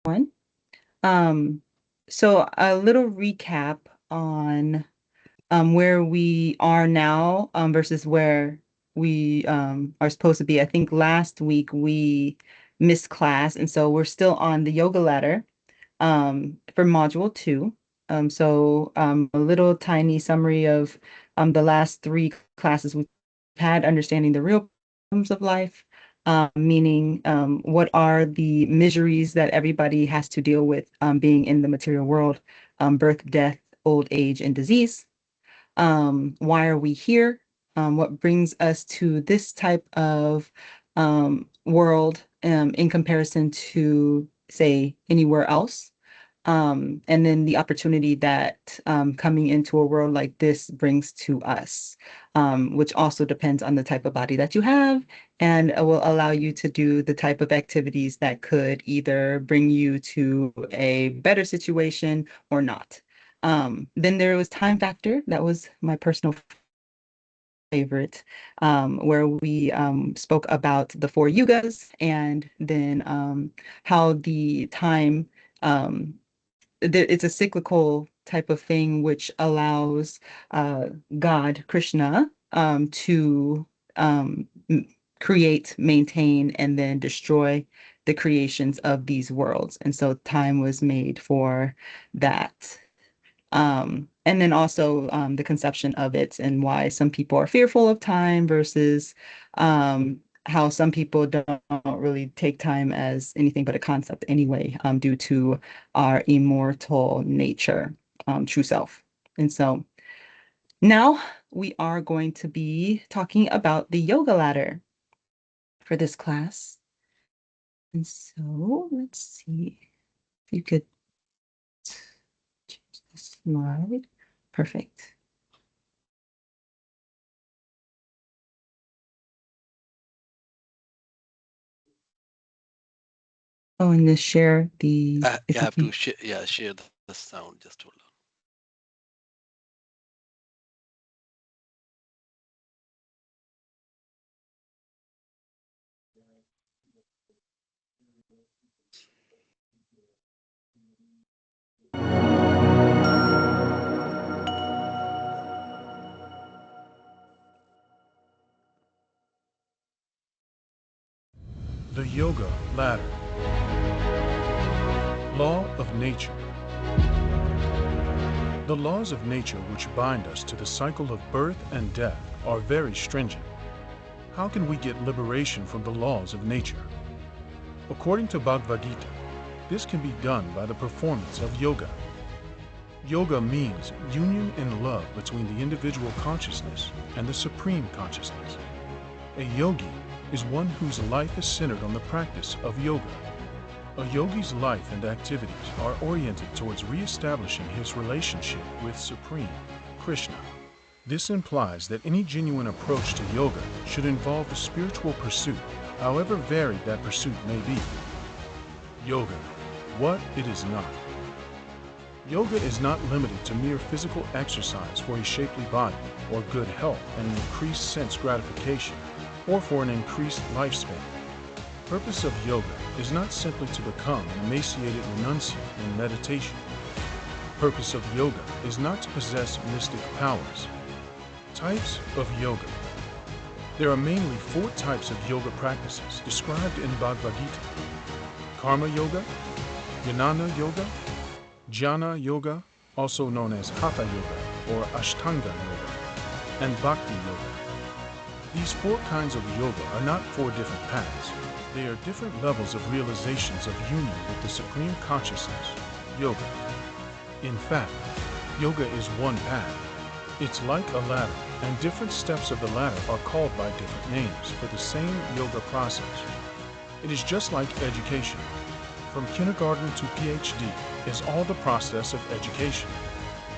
One. So a little recap on where we are now versus where we are supposed to be. I think last week we missed class, and so we're still on the yoga ladder for Module 2. A little tiny summary of the last three classes we've had, understanding the real problems of life, meaning what are the miseries that everybody has to deal with being in the material world, birth, death, old age, and disease. Why are we here? What brings us to this type of world in comparison to, say, anywhere else? And then the opportunity that coming into a world like this brings to us, which also depends on the type of body that you have and will allow you to do the type of activities that could either bring you to a better situation or not. Then there was time factor. That was my personal favorite, where we spoke about the four yugas and then how the time um, it's a cyclical type of thing which allows God, Krishna, to create, maintain, and then destroy the creations of these worlds. And so time was made for that. And then also the conception of it and why some people are fearful of time versus how some people don't really take time as anything but a concept anyway, due to our immortal nature, true self. And so now we are going to be talking about the yoga ladder for this class. And so let's see if you could change the slide. Perfect. Oh, and just share the, You if you have to can. share the sound. Just hold on. The Yoga Ladder. Law of Nature. The laws of nature which bind us to the cycle of birth and death are very stringent. How can we get liberation from the laws of nature? According to Bhagavad Gita, this can be done by the performance of yoga. Yoga means union in love between the individual consciousness and the supreme consciousness. A yogi is one whose life is centered on the practice of yoga. A yogi's life and activities are oriented towards re-establishing his relationship with Supreme Krishna. This implies that any genuine approach to yoga should involve the spiritual pursuit, however varied that pursuit may be. Yoga, what it is not. Yoga is not limited to mere physical exercise for a shapely body, or good health and an increased sense gratification, or for an increased lifespan. Purpose of yoga is not simply to become an emaciated renunciant in meditation. Purpose of yoga is not to possess mystic powers. Types of yoga. There are mainly 4 types of yoga practices described in Bhagavad Gita: Karma Yoga, Jnana Yoga, Jnana Yoga, also known as Hatha Yoga or Ashtanga Yoga, and Bhakti Yoga. These 4 kinds of yoga are not 4 different paths. They are different levels of realizations of union with the Supreme Consciousness, yoga. In fact, yoga is one path. It's like a ladder, and different steps of the ladder are called by different names for the same yoga process. It is just like education. From kindergarten to PhD is all the process of education.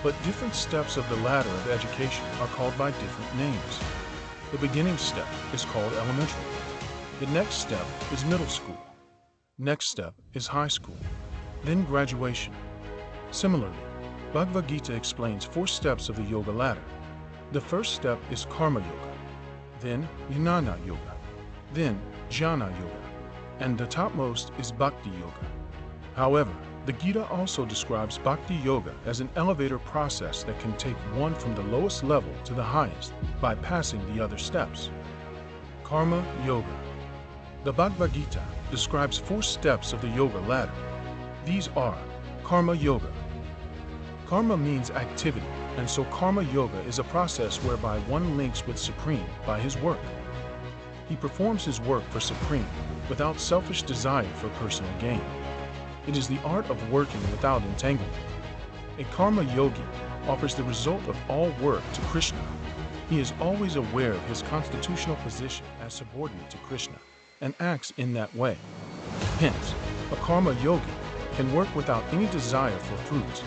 But different steps of the ladder of education are called by different names. The beginning step is called elementary. The next step is middle school. Next step is high school. Then graduation. Similarly, Bhagavad Gita explains 4 steps of the yoga ladder. The first step is Karma Yoga, then Jnana Yoga, then Jnana Yoga, and the topmost is Bhakti Yoga. However, the Gita also describes Bhakti Yoga as an elevator process that can take one from the lowest level to the highest by passing the other steps. Karma Yoga. The Bhagavad Gita describes 4 steps of the yoga ladder. These are Karma Yoga. Karma means activity, and so Karma Yoga is a process whereby one links with Supreme by his work. He performs his work for Supreme without selfish desire for personal gain. It is the art of working without entanglement. A Karma Yogi offers the result of all work to Krishna. He is always aware of his constitutional position as subordinate to Krishna and acts in that way. Hence, a Karma Yogi can work without any desire for fruits,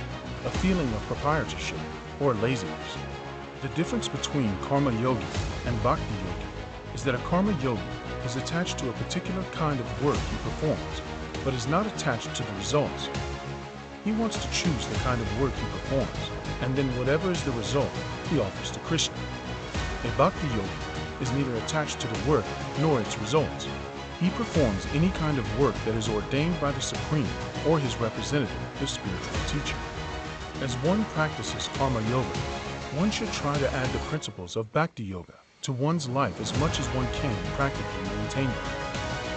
a feeling of proprietorship, or laziness. The difference between Karma Yogi and Bhakti Yogi is that a Karma Yogi is attached to a particular kind of work he performs, but is not attached to the results. He wants to choose the kind of work he performs, and then whatever is the result, he offers to Krishna. A Bhakti Yogi is neither attached to the work nor its results. He performs any kind of work that is ordained by the Supreme or his representative, the spiritual teacher. As one practices Karma Yoga, one should try to add the principles of Bhakti Yoga to one's life as much as one can practically maintain them.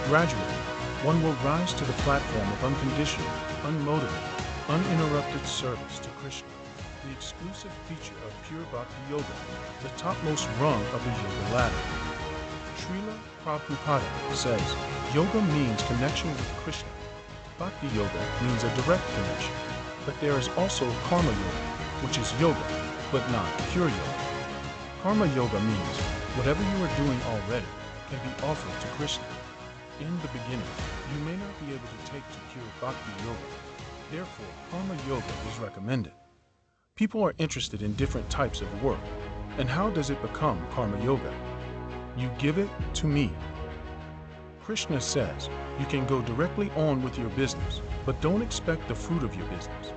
Gradually, one will rise to the platform of unconditional, unmotivated, uninterrupted service to Krishna, the exclusive feature of pure Bhakti Yoga, the topmost rung of the yoga ladder. Srila Prabhupada says, yoga means connection with Krishna. Bhakti Yoga means a direct connection. But there is also Karma Yoga, which is yoga, but not pure yoga. Karma Yoga means whatever you are doing already can be offered to Krishna. In the beginning, you may not be able to take to pure Bhakti Yoga. Therefore, Karma Yoga is recommended. People are interested in different types of work. And how does it become Karma Yoga? You give it to me. Krishna says, you can go directly on with your business, but don't expect the fruit of your business.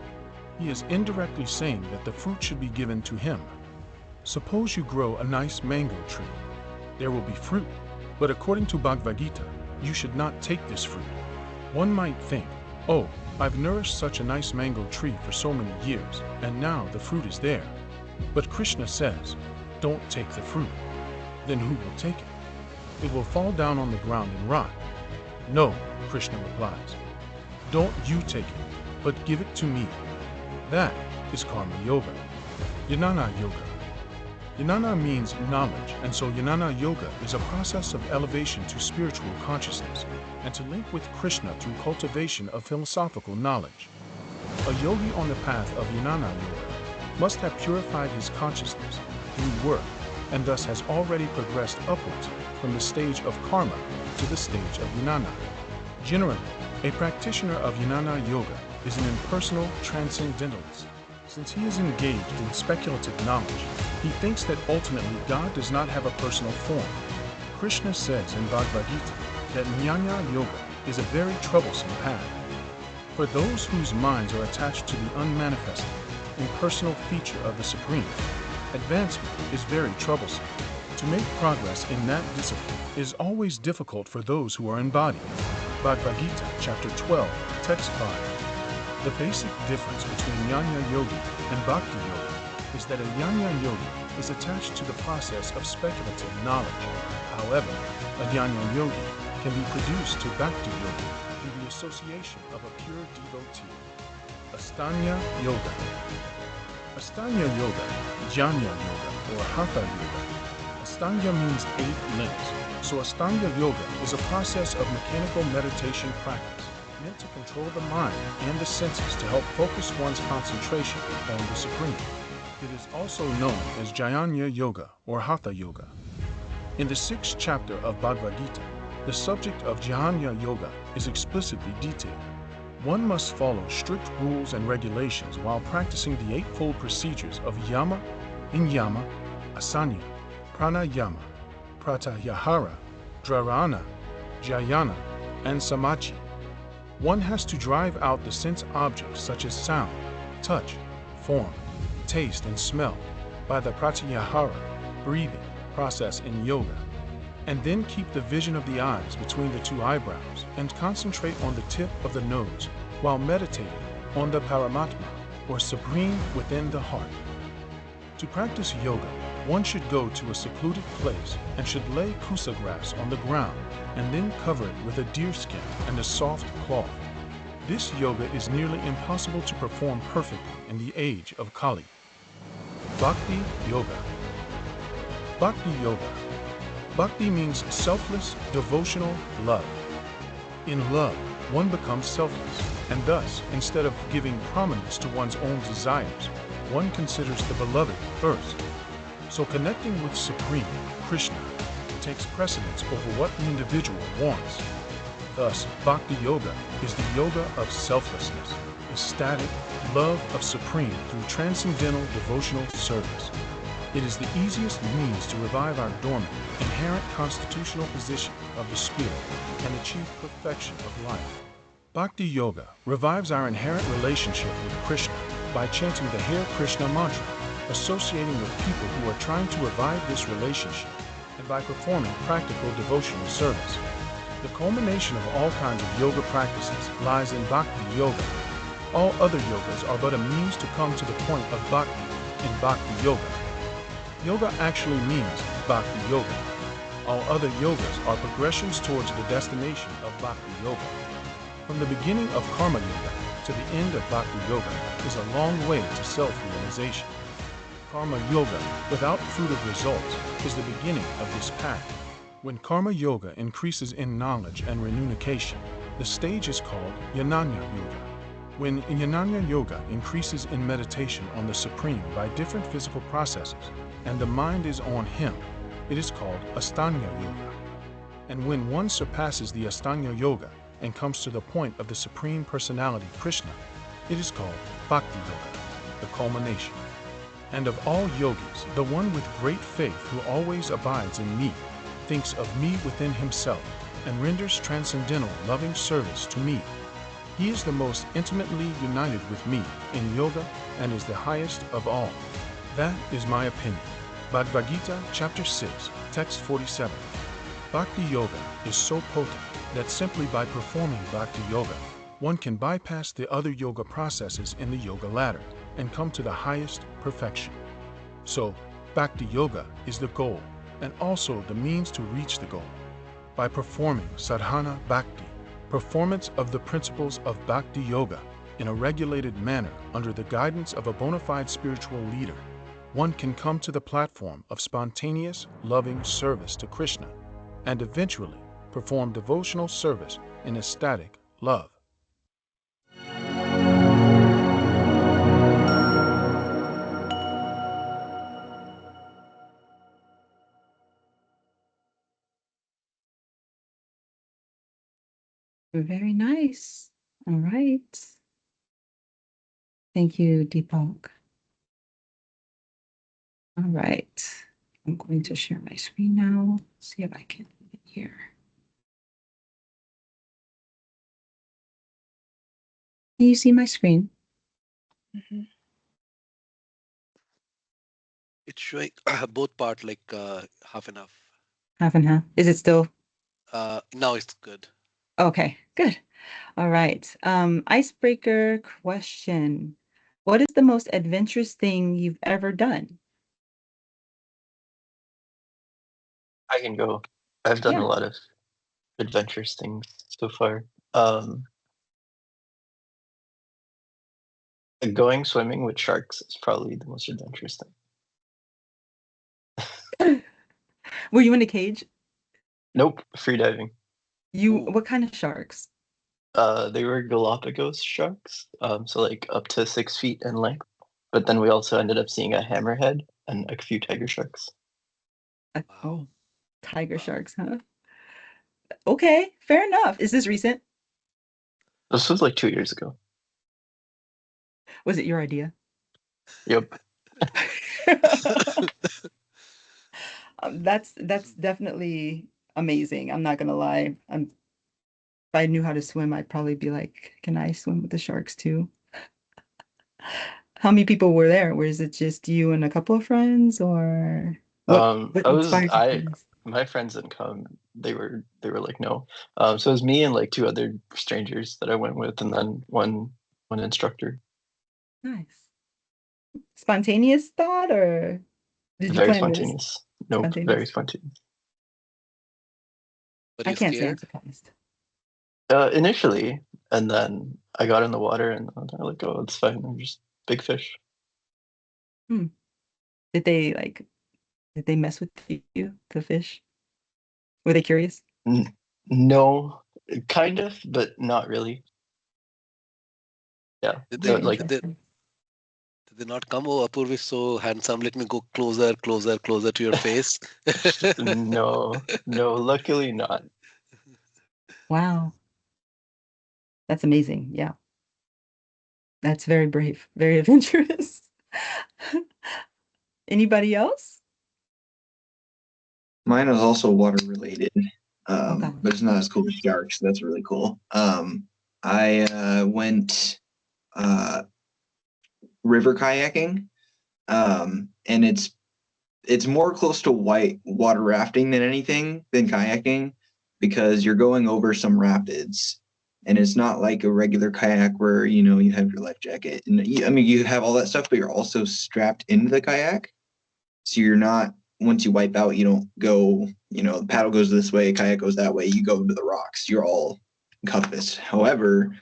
He is indirectly saying that the fruit should be given to him. Suppose you grow a nice mango tree. There will be fruit, but according to Bhagavad Gita, you should not take this fruit. One might think, oh, I've nourished such a nice mango tree for so many years, and now the fruit is there. But Krishna says, don't take the fruit. Then who will take it? It will fall down on the ground and rot. No, Krishna replies. Don't you take it, but give it to me. That is Karma Yoga. Jnana Yoga. Jnana means knowledge, and so Jnana Yoga is a process of elevation to spiritual consciousness and to link with Krishna through cultivation of philosophical knowledge. A yogi on the path of Jnana Yoga must have purified his consciousness through work and thus has already progressed upwards from the stage of karma to the stage of jnana. Generally, a practitioner of Jnana Yoga is an impersonal transcendentalist. Since he is engaged in speculative knowledge, he thinks that ultimately God does not have a personal form. Krishna says in Bhagavad Gita that Jnana Yoga is a very troublesome path. For those whose minds are attached to the unmanifested, impersonal feature of the Supreme, advancement is very troublesome. To make progress in that discipline is always difficult for those who are embodied. Bhagavad Gita, chapter 12, text 5. The basic difference between Jnana Yogi and Bhakti Yogi is that a Jnana Yogi is attached to the process of speculative knowledge. However, a Jnana Yogi can be produced to Bhakti Yogi through the association of a pure devotee. Astanga Yoga. Astanga Yoga, Jnana Yoga, or Hatha Yoga. Astanga means 8 limbs, so Astanga Yoga is a process of mechanical meditation practice meant to control the mind and the senses to help focus one's concentration on the Supreme. It is also known as Jnana Yoga or Hatha Yoga. In the 6th chapter of Bhagavad Gita, the subject of Jnana Yoga is explicitly detailed. One must follow strict rules and regulations while practicing the 8-fold procedures of Yama, Inyama, Asana, Pranayama, Pratyahara, Dharana, Dhyana, and Samachi. One has to drive out the sense objects such as sound, touch, form, taste, and smell by the Pratyahara, breathing, process in yoga, and then keep the vision of the eyes between the 2 eyebrows and concentrate on the tip of the nose while meditating on the Paramatma, or supreme within the heart. To practice yoga, one should go to a secluded place and should lay kusa grass on the ground and then cover it with a deerskin and a soft cloth. This yoga is nearly impossible to perform perfectly in the age of Kali. Bhakti Yoga. Bhakti Yoga. Bhakti means selfless, devotional love. In love, one becomes selfless, and thus, instead of giving prominence to one's own desires, one considers the beloved first. So connecting with Supreme, Krishna, takes precedence over what the individual wants. Thus, Bhakti Yoga is the yoga of selflessness, ecstatic love of Supreme through transcendental devotional service. It is the easiest means to revive our dormant, inherent constitutional position of the spirit and achieve perfection of life. Bhakti Yoga revives our inherent relationship with Krishna by chanting the Hare Krishna mantra, associating with people who are trying to revive this relationship, and by performing practical devotional service. The culmination of all kinds of yoga practices lies in Bhakti Yoga. All other yogas are but a means to come to the point of Bhakti in Bhakti Yoga. Yoga actually means Bhakti Yoga. All other yogas are progressions towards the destination of Bhakti Yoga. From the beginning of Karma Yoga to the end of Bhakti Yoga is a long way to self-realization. Karma Yoga, without fruit of results, is the beginning of this path. When Karma Yoga increases in knowledge and renunciation, the stage is called Jnana Yoga. When Jnana Yoga increases in meditation on the Supreme by different physical processes, and the mind is on Him, it is called Astanga Yoga. And when one surpasses the Astanga Yoga and comes to the point of the Supreme Personality Krishna, it is called Bhakti Yoga, the culmination. And of all yogis, the one with great faith who always abides in me, thinks of me within himself, and renders transcendental loving service to me. He is the most intimately united with me in yoga and is the highest of all. That is my opinion. Bhagavad Gita, chapter 6, text 47. Bhakti Yoga is so potent that simply by performing Bhakti Yoga, one can bypass the other yoga processes in the yoga ladder and come to the highest perfection. So, Bhakti Yoga is the goal and also the means to reach the goal. By performing Sadhana Bhakti, performance of the principles of Bhakti Yoga in a regulated manner under the guidance of a bona fide spiritual leader, one can come to the platform of spontaneous, loving service to Krishna and eventually perform devotional service in ecstatic love. Very nice. All right. Thank you, Deepak. All right. I'm going to share my screen now. See if I can get here. Can you see my screen? Mhm. It's showing both part like half and half. Half and half. Is it still? Now it's good. Okay, good. All right. Icebreaker question. What is the most adventurous thing you've ever done? I can go. I've done Yeah. a lot of adventurous things so far. Going swimming with sharks is probably the most adventurous thing. Were you in a cage? Nope, free diving. Ooh, What kind of sharks? They were Galapagos sharks, so like up to 6 feet in length. But then we also ended up seeing a hammerhead and a few tiger sharks. wow. Oh, tiger Wow. sharks, huh? Okay, fair enough. Is this recent? This was like 2 years ago. Was it your idea? Yep. That's definitely amazing. I'm not gonna lie. If I knew how to swim, I'd probably be like, can I swim with the sharks too? How many people were there? Was it just you and a couple of friends, or what I was inspired you to I do this? my friends didn't come. they were like no. So it was me and like two other strangers that I went with, and then one instructor. Nice. Spontaneous thought, or did you Very plan this? spontaneous. Nope, very spontaneous. Were I you can't say I'm scared? surprised. Initially, and then I got in the water, and I was like, oh, it's fine. They're just big fish. Did they mess with you, the fish? Were they curious? No, kind of, but not really. Yeah, Did so they Very like did they interesting. did they not come? Oh, Apurvi, so handsome. Let me go closer, closer, closer to your face. no, luckily not. Wow. That's amazing. Yeah. That's very brave, very adventurous. Anybody else? Mine is also water related, Okay. but it's not as cool as sharks. That's really cool. I went river kayaking, and it's more close to white water rafting than anything than kayaking, because you're going over some rapids, and it's not like a regular kayak where you have your life jacket and I mean you have all that stuff, but you're also strapped into the kayak, so you're not. Once you wipe out, you don't go. The paddle goes this way, kayak goes that way. You go into the rocks. You're all encompassed. However,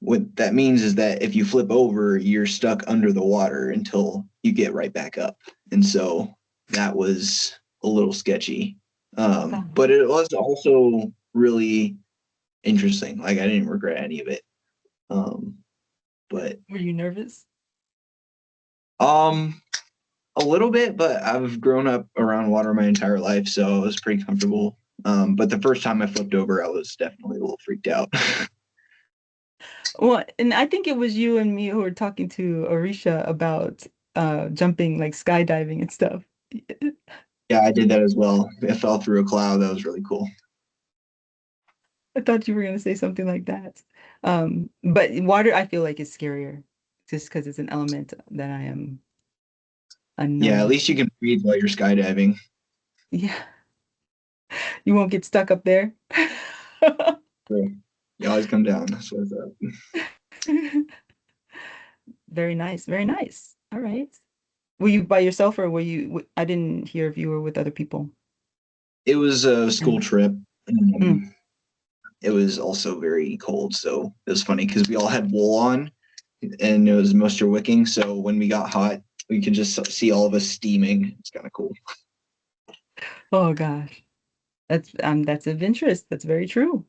what that means is that if you flip over, you're stuck under the water until you get right back up. And so that was a little sketchy. But it was also really interesting. Like, I didn't regret any of it. But Were you nervous? a little bit, but I've grown up around water my entire life, so I was pretty comfortable. But the first time I flipped over, I was definitely a little freaked out. Well, and I think it was you and me who were talking to Orisha about jumping, like skydiving and stuff. Yeah, I did that as well. I fell through a cloud. That was really cool. I thought you were going to say something like that. But water, I feel like is scarier just because it's an element that I am Yeah, at unknown. least you can breathe while you're skydiving. Yeah. You won't get stuck up there. True. You always come down. That's what's up. Very nice. Very nice. All right. Were you by yourself or were you, I didn't hear if you were with other people. It was a school trip. Mm. It was also very cold, so it was funny because we all had wool on, and it was moisture wicking. So when we got hot, we could just see all of us steaming. It's kind of cool. Oh gosh. That's adventurous. That's very true.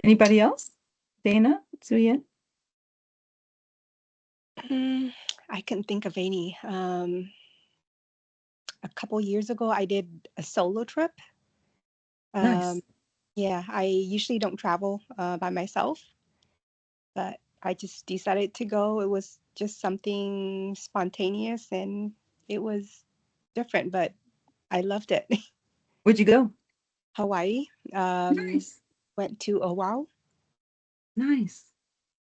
Anybody else? Dana, Suyen? I couldn't think of any. A couple years ago, I did a solo trip. Nice. Yeah, I usually don't travel by myself, but I just decided to go. It was just something spontaneous and it was different, but I loved it. Where'd you go? Hawaii, Nice. went to Oahu. Nice.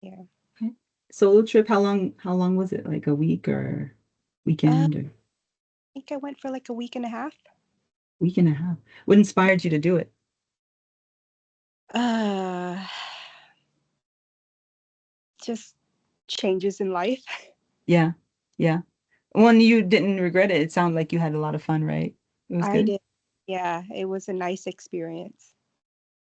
Yeah. Okay. Solo trip, how long was it? Like a week or weekend or I think I went for like a week and a half. week and a half? What inspired you to do it? Just changes in life. Yeah. Yeah. When you didn't regret it, it sounded like you had a lot of fun, right? It was I good. did. Yeah, it was a nice experience.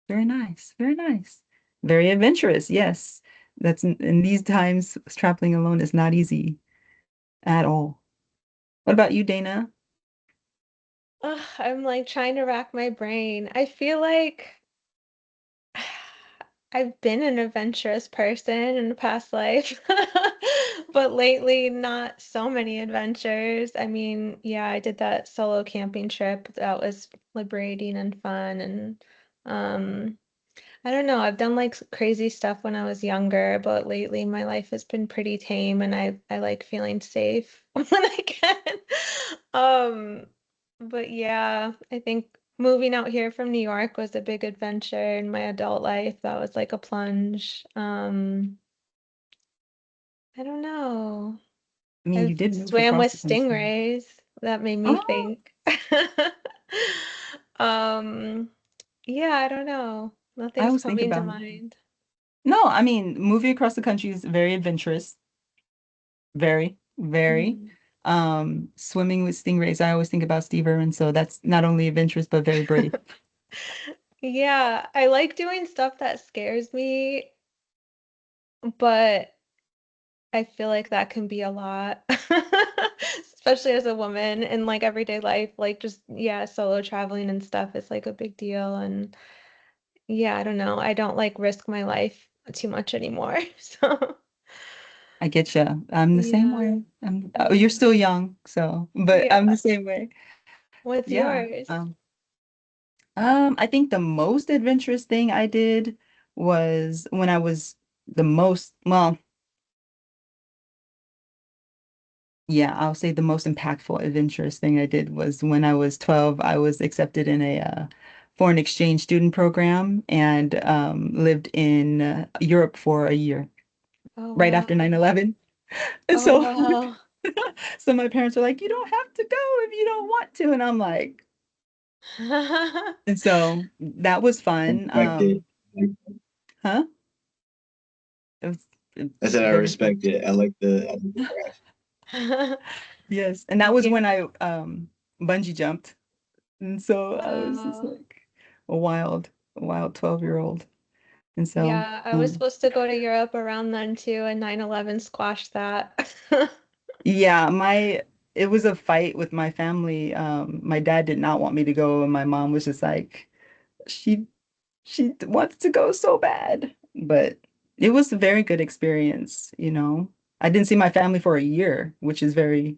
Very nice. Very nice. Very adventurous. Yes. That's in these times, traveling alone is not easy at all. What about you, Dana? Ugh, I'm like trying to rack my brain. I feel like I've been an adventurous person in the past life, but lately not so many adventures. I mean, yeah, I did that solo camping trip. That was liberating and fun and um I don't know. I've done like crazy stuff when I was younger, but lately my life has been pretty tame and I like feeling safe when I can. Um, but yeah, I think moving out here from New York was a big adventure in my adult life. That was like a plunge. I don't know. I mean, you I've did move swam across with the country. stingrays. That made me Oh, think. Um, Yeah, I don't know. I Nothing's always think coming to about it. mind. No, I mean, moving across the country is very adventurous. Very, very. Mhm. Swimming with stingrays. I always think about Steve Irwin, so that's not only adventurous but very brave. Yeah, I like doing stuff that scares me, but I feel like that can be a lot, especially as a woman in like everyday life, like just yeah, solo traveling and stuff is like a big deal. And yeah, I don't know. I don't like risk my life too much anymore. So I get you. I'm the same yeah, way. You're yeah, still young, so but yeah. I'm the same way. What's Yeah. yours? I think the most adventurous thing I did was when I was the most, well, yeah, I'll say the most impactful adventurous thing I did was when I was 12. I was accepted in a foreign exchange student program and lived in Europe for a year Oh right after wow. 9/11. And Oh so wow. so my parents were like, "You don't have to go if you don't want to." And I'm like, and so that was fun. Respect it. Huh? It was I said I very fun. respect it. I like the drive. Yes. And that was Yeah. when I bungee jumped. And so I was just Wow. like a wild 12-year-old. And so Yeah, I was supposed to go to Europe around then too, and 9/11 squashed that. yeah, my it was a fight with my family. My dad did not want me to go, and my mom was just like, she wants to go so bad. But it was a very good experience, you know. I didn't see my family for a year, which is very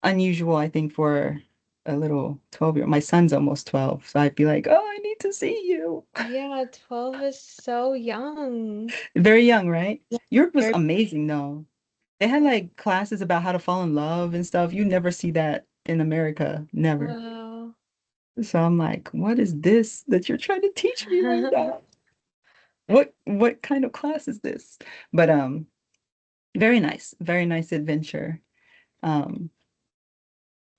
unusual, I think, for a little 12-year. My son's almost 12, so I'd be like, "Oh, I need to see you." Yeah, 12 is so young. Very young, right? Yeah, Europe was very amazing though. They had like classes about how to fall in love and stuff. You never see that in America, never. Wow. So I'm like, what is this that you're trying to teach me right now? What kind of class is this? But very nice adventure. Um,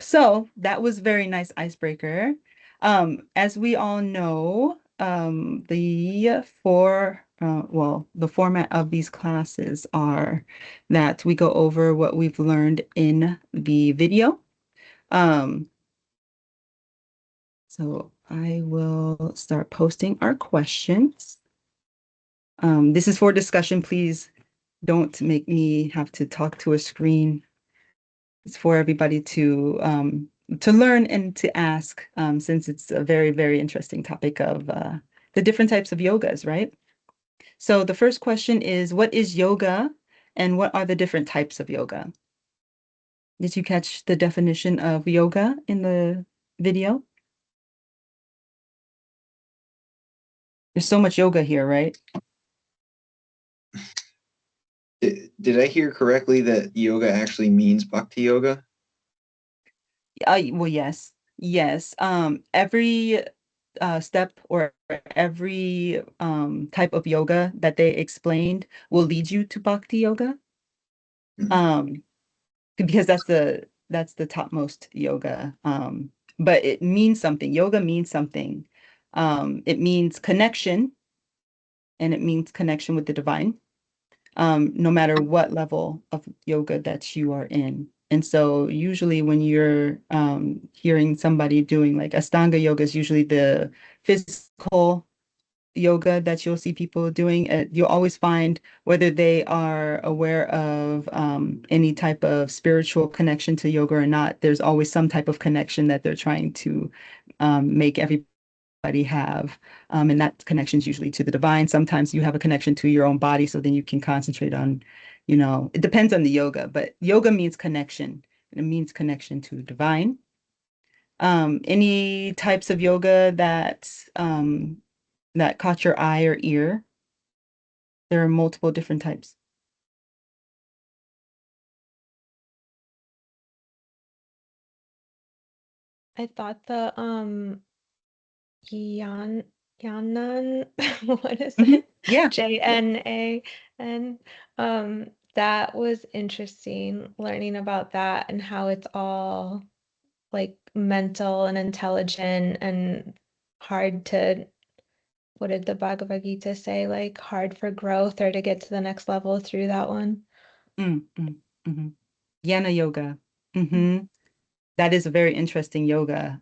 so that was very nice icebreaker. As we all know, the format of these classes are that we go over what we've learned in the video. Um, so I will start posting our questions. This is for discussion. Please don't make me have to talk to a screen. It's for everybody to learn and to ask, since it's a very, very interesting topic of the different types of yogas, right? So the first question is, what is yoga and what are the different types of yoga? Did you catch the definition of yoga in the video? There's so much yoga here, right? Did I hear correctly that yoga actually means bhakti yoga? Well, yes. Yes. Every step or every type of yoga that they explained will lead you to bhakti yoga. Mhm. Because that's the topmost yoga. But it means something. Yoga means something. It means connection, and it means connection with the divine, no matter what level of yoga that you are in. And so usually when you're hearing somebody doing like Ashtanga yoga is usually the physical yoga that you'll see people doing. You'll always find whether they are aware of any type of spiritual connection to yoga or not, there's always some type of connection that they're trying to make everybody have. And that connection is usually to the divine. Sometimes you have a connection to your own body, so then you can concentrate on, it depends on the yoga, but yoga means connection. It means connection to divine. Any types of yoga that caught your eye or ear? There are multiple different types. I thought the Yan Yannan, what is it? Yeah. JNAN. That was interesting learning about that and how it's all like mental and intelligent and hard to, what did the Bhagavad Gita say? Like hard for growth or to get to the next level through that one. Mm-hmm. Jnana yoga. Mm-hmm. That is a very interesting yoga,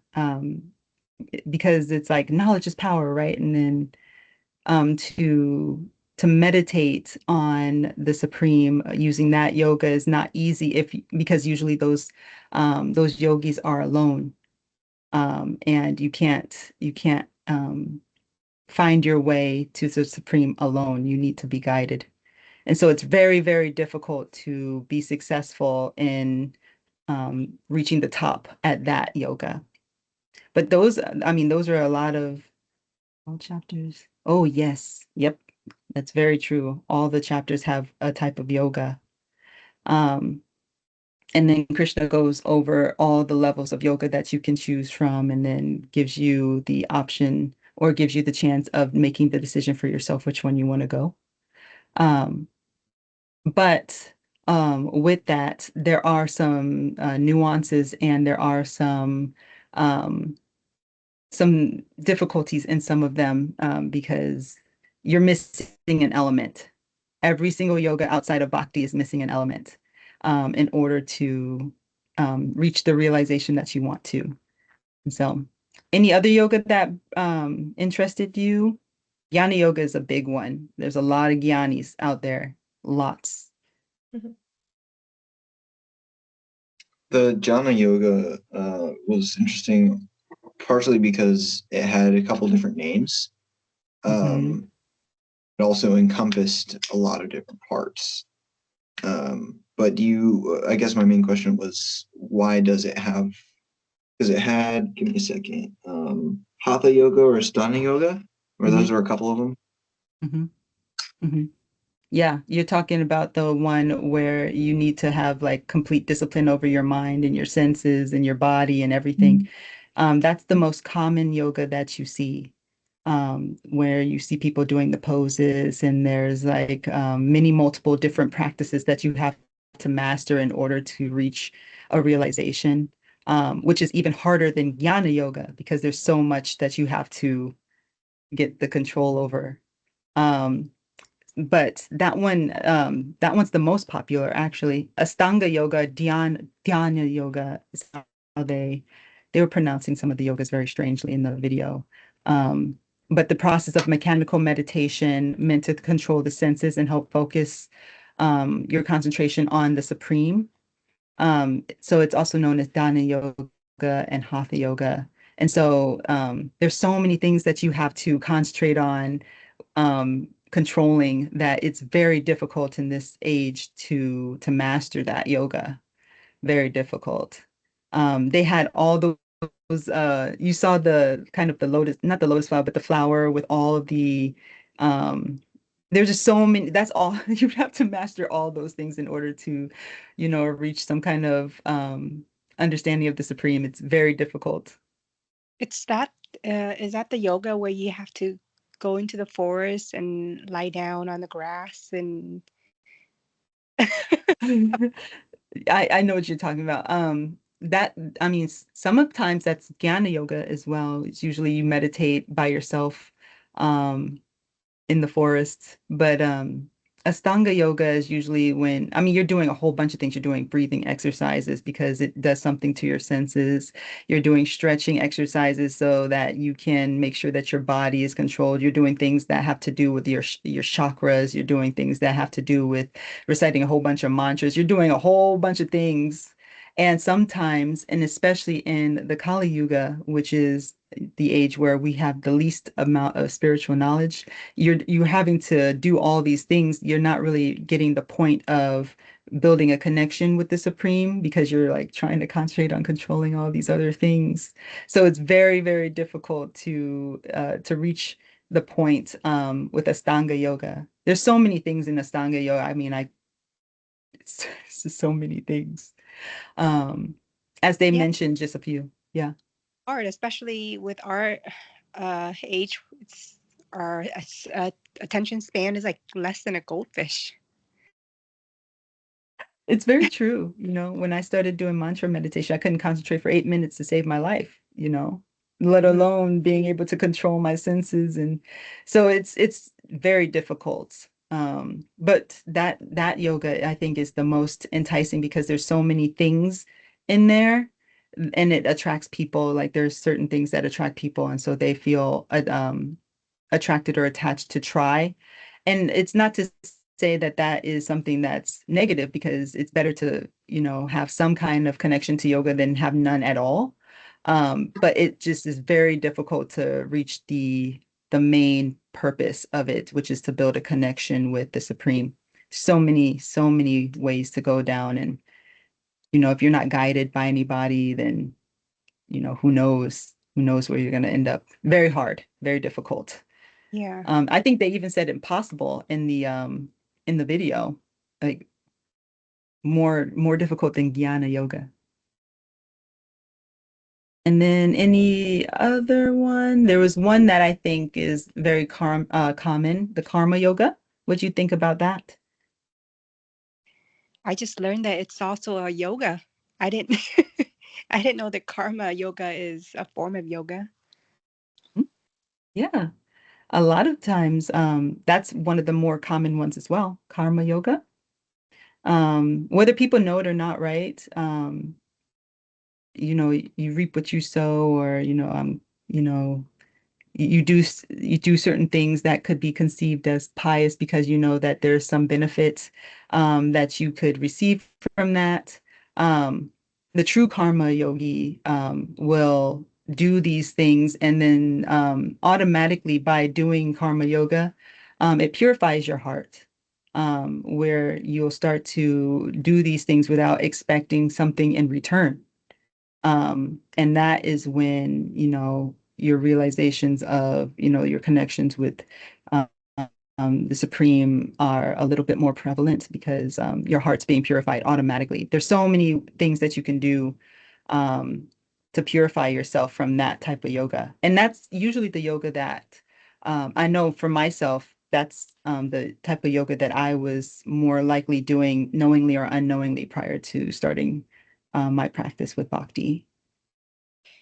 because it's like knowledge is power, right? And then to meditate on the supreme using that yoga is not easy because usually those yogis are alone, and you can't find your way to the supreme alone. You need to be guided. And so it's very, very difficult to be successful in reaching the top at that yoga. But those are a lot of all chapters. Oh, yes. Yep. That's very true. All the chapters have a type of yoga. Um, and then Krishna goes over all the levels of yoga that you can choose from, and then gives you the option or gives you the chance of making the decision for yourself which one you want to go. Um, but with that, there are some nuances and there are um, some difficulties in some of them, because you're missing an element. Every single yoga outside of Bhakti is missing an element, in order to reach the realization that you want to. And so, any other yoga that interested you? Jnana yoga is a big one. There's a lot of jnanis out there, lots. Mhm. The jhana yoga was interesting, partially because it had a couple different names. Mhm. It also encompassed a lot of different parts. But I guess my main question was, why does it have, because it had, give me a second, hatha yoga or ashtanga yoga, or those Mhm. are a couple of them. Mhm. Mhm. Yeah, you're talking about the one where you need to have like complete discipline over your mind and your senses and your body and everything. That's the most common yoga that you see, where you see people doing the poses, and there's like many multiple different practices that you have to master in order to reach a realization, which is even harder than jnana yoga because there's so much that you have to get the control over. Um, but that one's the most popular actually. Astanga yoga, dhyana yoga is how they were pronouncing some of the yogas very strangely in the video. Um, but the process of mechanical meditation meant to control the senses and help focus your concentration on the supreme. So it's also known as dana yoga and hatha yoga. And so there's so many things that you have to concentrate on, controlling, that it's very difficult in this age to master that yoga. Very difficult. They had all those you saw the kind of the lotus, not the lotus flower, but the flower with all of the there's just so many, that's all you have to master all those things in order to, reach some kind of understanding of the supreme. It's very difficult. It's that is that the yoga where you have to go into the forest and lie down on the grass and I know what you're talking about. That I mean, sometimes that's jnana yoga as well. It's usually you meditate by yourself, um, in the forest. But Astanga yoga is usually when, I mean, you're doing a whole bunch of things. You're doing breathing exercises because it does something to your senses. You're doing stretching exercises so that you can make sure that your body is controlled. You're doing things that have to do with your chakras. You're doing things that have to do with reciting a whole bunch of mantras. You're doing a whole bunch of things. And sometimes, and especially in the Kali Yuga, which is the age where we have the least amount of spiritual knowledge, you're having to do all these things. You're not really getting the point of building a connection with the Supreme because you're like trying to concentrate on controlling all these other things. So it's very, very difficult to reach the point with Astanga yoga. There's so many things in Astanga yoga. I mean, it's just so many things. Um, as they yeah, mentioned, just a few. Yeah. hard, especially with our age. It's our attention span is like less than a goldfish. It's very true. When I started doing mantra meditation, I couldn't concentrate for 8 minutes to save my life. let Mhm. alone being able to control my senses. And so it's very difficult. But that yoga, I think, is the most enticing because there's so many things in there, and it attracts people. Like there's certain things that attract people, and so they feel attracted or attached to try. And it's not to say that that is something that's negative, because it's better to, have some kind of connection to yoga than have none at all. But it just is very difficult to reach the main purpose of it, which is to build a connection with the Supreme. So many ways to go down. And, if you're not guided by anybody, then, who knows where you're going to end up. Very hard, very difficult. Yeah. I think they even said impossible in the video, like more difficult than Jnana yoga. And then any other one? There was one that I think is very common, the karma yoga. What do you think about that? I just learned that it's also a yoga. I didn't I didn't know that karma yoga is a form of yoga. Yeah, a lot of times that's one of the more common ones as well, karma yoga. Whether people know it or not, right? You reap what you sow, or you know you do certain things that could be conceived as pious because you know that there's some benefit that you could receive from that. Um, the true karma yogi will do these things, and then automatically, by doing karma yoga, it purifies your heart, where you'll start to do these things without expecting something in return. And that is when, your realizations of, your connections with um, the Supreme are a little bit more prevalent, because your heart's being purified automatically. There's so many things that you can do um, to purify yourself from that type of yoga. And that's usually the yoga that I know for myself, that's the type of yoga that I was more likely doing knowingly or unknowingly prior to starting my practice with Bhakti.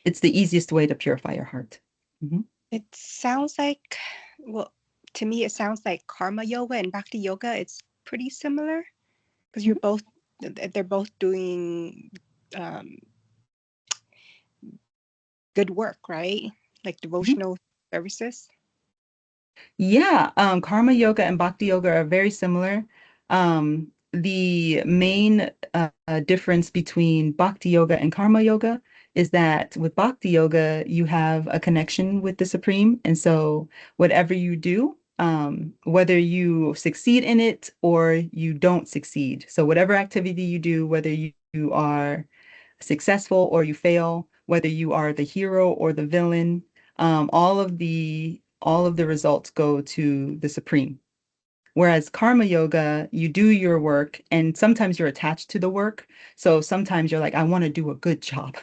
It's the easiest way to purify your heart. Mhm. It sounds like, well, to me, it sounds like karma yoga and bhakti yoga. It's pretty similar because they're both doing um, good work, right? Like Mhm. devotional services. Yeah, karma yoga and bhakti yoga are very similar. The main difference between bhakti yoga and karma yoga is that with bhakti yoga, you have a connection with the Supreme. And so whatever you do, whether you succeed in it or you don't succeed, so whatever activity you do, whether you are successful or you fail, whether you are the hero or the villain, all of the results go to the Supreme. Whereas karma yoga, you do your work, and sometimes you're attached to the work. So sometimes you're like, I want to do a good job.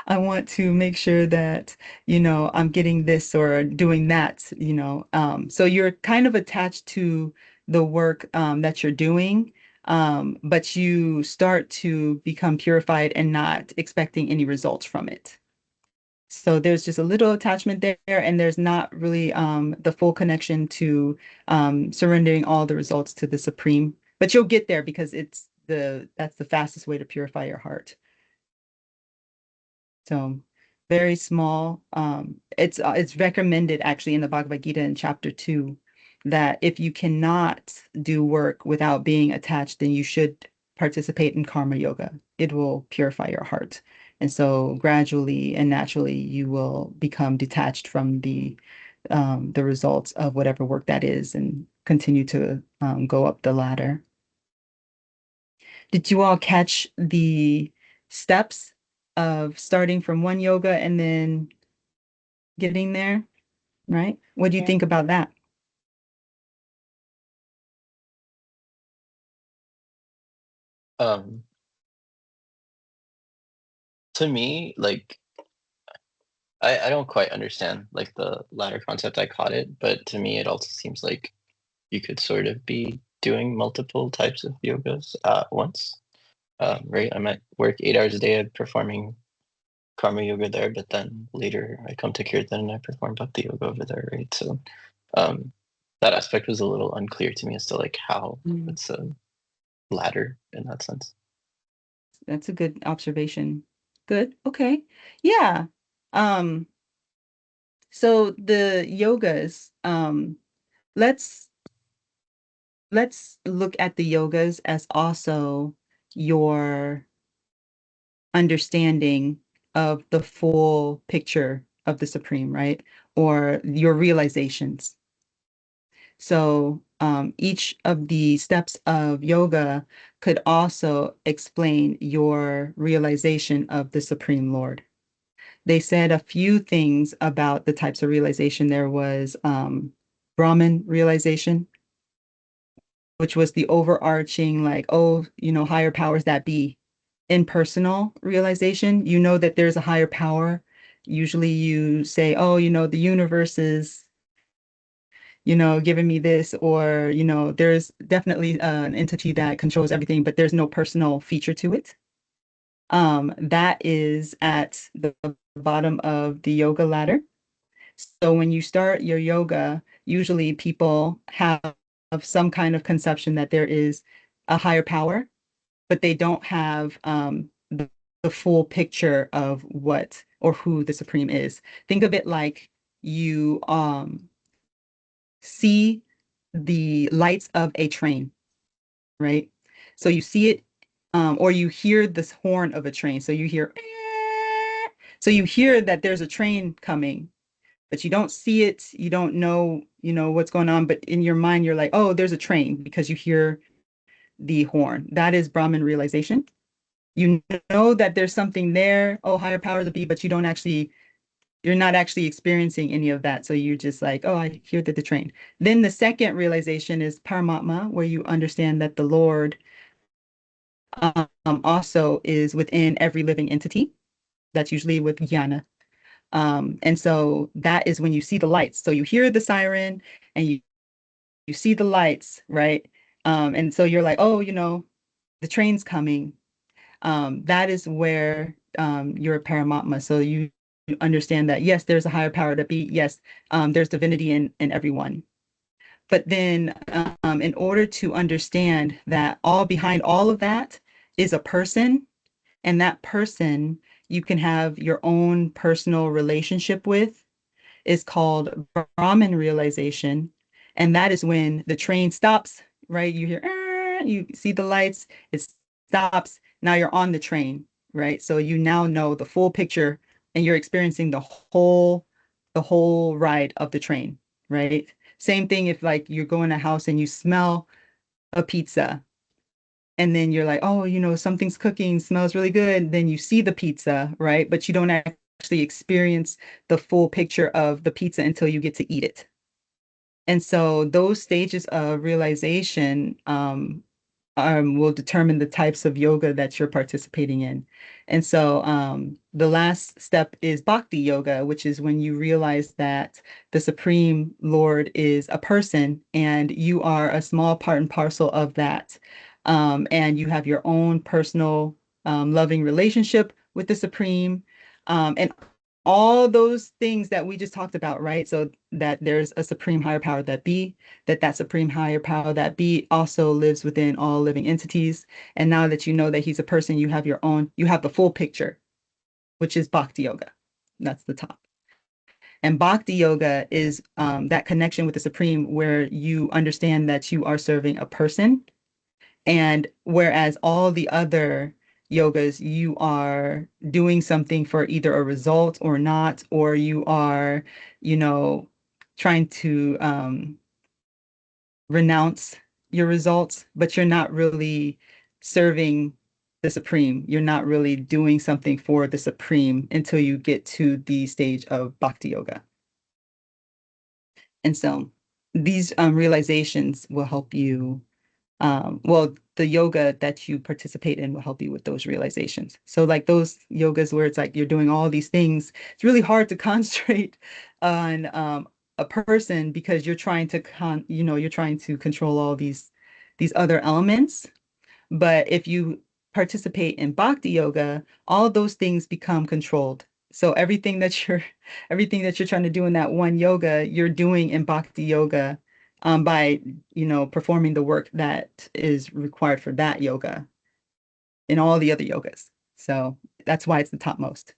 I want to make sure that, I'm getting this or doing that. So you're kind of attached to the work that you're doing, but you start to become purified and not expecting any results from it. So there's just a little attachment there, and there's not really the full connection to surrendering all the results to the Supreme. But you'll get there because that's the fastest way to purify your heart. So very small. It's recommended actually in the Bhagavad Gita in chapter 2 that if you cannot do work without being attached, then you should participate in karma yoga. It will purify your heart. And so gradually and naturally you will become detached from the results of whatever work that is, and continue to go up the ladder. Did you all catch the steps of starting from one yoga and then getting there, right? What do you Yeah. think about that? Um, to me, like I don't quite understand like the latter concept. I caught it, but to me, it also seems like you could sort of be doing multiple types of yogas at once. Right? I'm at work 8 hours a day performing karma yoga there, but then later I come to kirtan and I perform bhakti yoga over there, right? So that aspect was a little unclear to me as to like how it's a ladder in that sense. That's a good observation. Good. Okay. Yeah. So the yogas, let's look at the yogas as also your understanding of the full picture of the Supreme, right? Or your realizations. So each of the steps of yoga could also explain your realization of the Supreme Lord. They said a few things about the types of realization. There was Brahman realization, which was the overarching, like, oh, higher powers that be. Impersonal realization, that there's a higher power. Usually you say, oh, the universe is, giving me this, or, there's definitely an entity that controls everything, but there's no personal feature to it. That is at the bottom of the yoga ladder. So when you start your yoga, usually people have some kind of conception that there is a higher power, but they don't have the full picture of what or who the Supreme is. Think of it like you see the lights of a train, right? So you see it, or you hear this horn of a train. So you hear, so you hear that there's a train coming, but you don't see it. You don't know, what's going on. But in your mind, you're like, oh, there's a train because you hear the horn. That is Brahman realization. You know that there's something there, oh, higher power to be, but you're not actually experiencing any of that. So you're just like, oh, I hear that the train. Then the second realization is Paramatma, where you understand that the Lord also is within every living entity. That's usually with jnana. And so that is when you see the lights. So you hear the siren and you see the lights, right? And so you're like, oh, the train's coming. That is where you're a Paramatma. So you understand that, yes, there's a higher power to be. Yes, there's divinity in everyone. But then in order to understand that all behind all of that is a person, and that person you can have your own personal relationship with, is called Brahman realization. And that is when the train stops, right? You hear, you see the lights, it stops. Now you're on the train, right? So you now know the full picture and you're experiencing the whole ride of the train, right? Same thing if like you're going to a house and you smell a pizza and then you're like, oh, something's cooking, smells really good. Then you see the pizza, right? But you don't actually experience the full picture of the pizza until you get to eat it. And so those stages of realization will determine the types of yoga that you're participating in. And so the last step is Bhakti yoga, which is when you realize that the Supreme Lord is a person and you are a small part and parcel of that. And you have your own personal loving relationship with the Supreme. And all those things that we just talked about, right? So that there's a supreme higher power that be, that supreme higher power that be also lives within all living entities. And now that you know that he's a person, you have the full picture, which is Bhakti yoga. That's the top. And Bhakti yoga is that connection with the Supreme where you understand that you are serving a person. And whereas all the other yogas, you are doing something for either a result or not, or you are, trying to renounce your results, but you're not really serving the Supreme. You're not really doing something for the Supreme until you get to the stage of Bhakti yoga. And so these realizations will help you. The yoga that you participate in will help you with those realizations. So like those yogas where it's like you're doing all these things, it's really hard to concentrate on a person because you're trying to you're trying to control all these other elements. But if you participate in Bhakti yoga, all those things become controlled. So everything that you're trying to do in that one yoga, you're doing in bhakti yoga by, performing the work that is required for that yoga in all the other yogas. So that's why it's the topmost.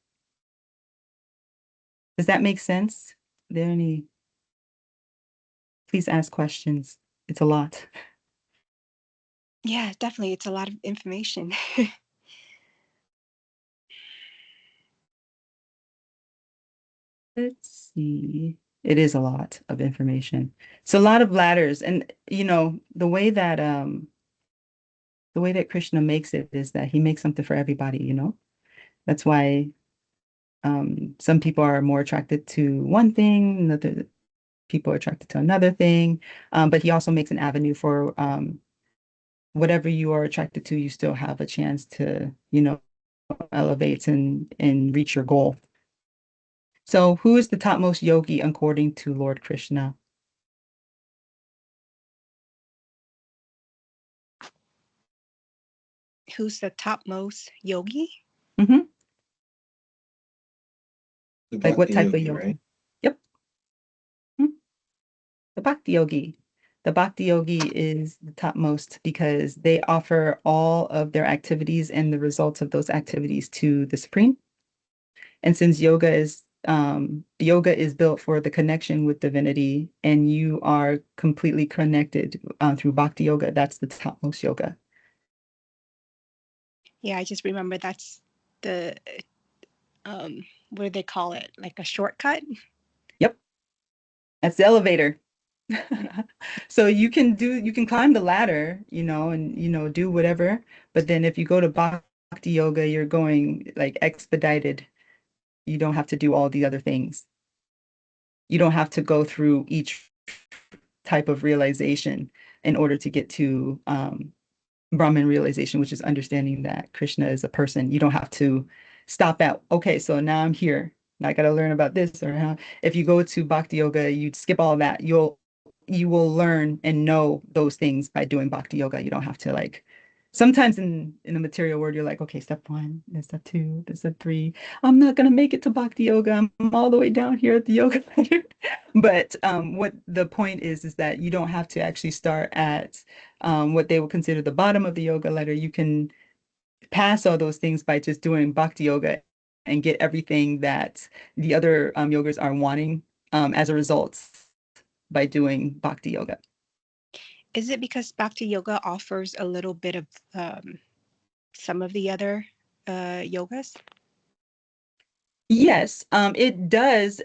Does that make sense? Are there any? Please ask questions. It's a lot. Yeah, definitely. It's a lot of information. Let's see. It is a lot of information. So a lot of ladders. And the way that Krishna makes it is that he makes something for everybody. That's why some people are more attracted to one thing, and other people are attracted to another thing. But he also makes an avenue for whatever you are attracted to, you still have a chance to, elevate and reach your goal. So who is the topmost yogi according to Lord Krishna? Who's the topmost yogi? Mm-hmm. The Like what bhakti type of yogi, yogi? right? Yep. Mhm. The Bhakti yogi. The Bhakti yogi is the topmost because they offer all of their activities and the results of those activities to the Supreme. And since yoga is built for the connection with divinity, and you are completely connected through Bhakti yoga, that's the topmost yoga. Yeah, I just remember that's the what do they call it? Like a shortcut? Yep, that's the elevator. So you can climb the ladder, and do whatever. But then if you go to Bhakti yoga, you're going like expedited. You don't have to do all the other things. You don't have to go through each type of realization in order to get to Brahman realization, which is understanding that Krishna is a person. You don't have to stop at, okay, so now I'm here. Now I got to learn about this or how. If you go to Bhakti Yoga, you skip all that. You will learn and know those things by doing Bhakti Yoga. You don't have to like. Sometimes in the material world, you're like, okay, step one, then step two, then step three. I'm not gonna make it to Bhakti Yoga. I'm all the way down here at the yoga ladder. But what the point is that you don't have to actually start at what they would consider the bottom of the yoga ladder. You can pass all those things by just doing bhakti yoga and get everything that the other yogas are wanting as a result by doing bhakti yoga. Is it because Bhakti Yoga offers a little bit of some of the other yogas? Yes, it does.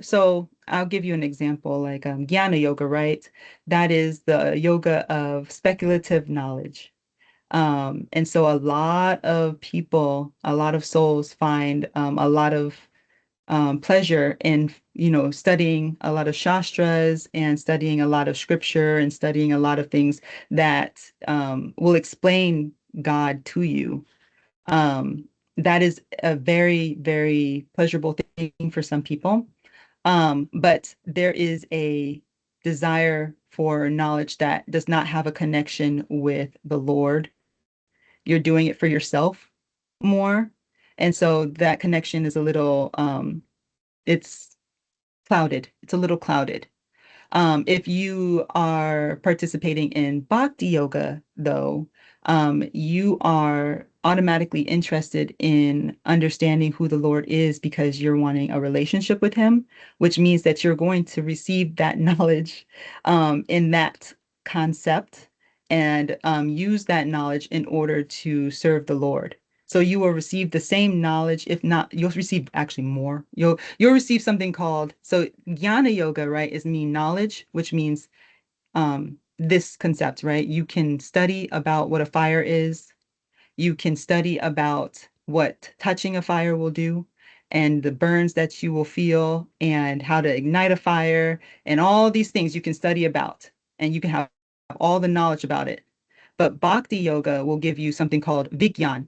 So I'll give you an example, like Jnana Yoga, right? That is the yoga of speculative knowledge. And so a lot of people, a lot of souls find a lot of pleasure in, studying a lot of shastras and studying a lot of scripture and studying a lot of things that will explain God to you. Um, that is a very, very pleasurable thing for some people. But there is a desire for knowledge that does not have a connection with the Lord. You're doing it for yourself more. And so that connection is a little, it's clouded. It's a little clouded. If you are participating in bhakti yoga, though, you are automatically interested in understanding who the Lord is because you're wanting a relationship with Him, which means that you're going to receive that knowledge in that concept and use that knowledge in order to serve the Lord. So you will receive the same knowledge, if not, you'll receive actually more. You'll receive something called, so jnana yoga, right, is mean knowledge, which means this concept, right? You can study about what a fire is. You can study about what touching a fire will do and the burns that you will feel and how to ignite a fire and all these things you can study about and you can have all the knowledge about it. But bhakti yoga will give you something called vigyan,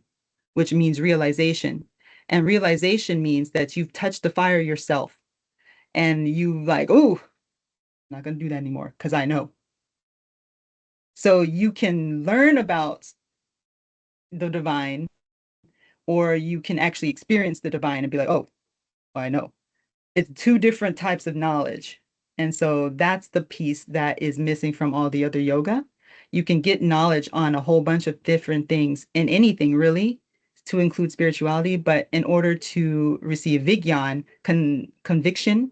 which means realization. And realization means that you've touched the fire yourself and you like, oh, I'm not going to do that anymore because I know. So you can learn about the divine or you can actually experience the divine and be like, oh, I know. It's two different types of knowledge. And so that's the piece that is missing from all the other yoga. You can get knowledge on a whole bunch of different things in anything really, to include spirituality, but in order to receive vigyan, conviction,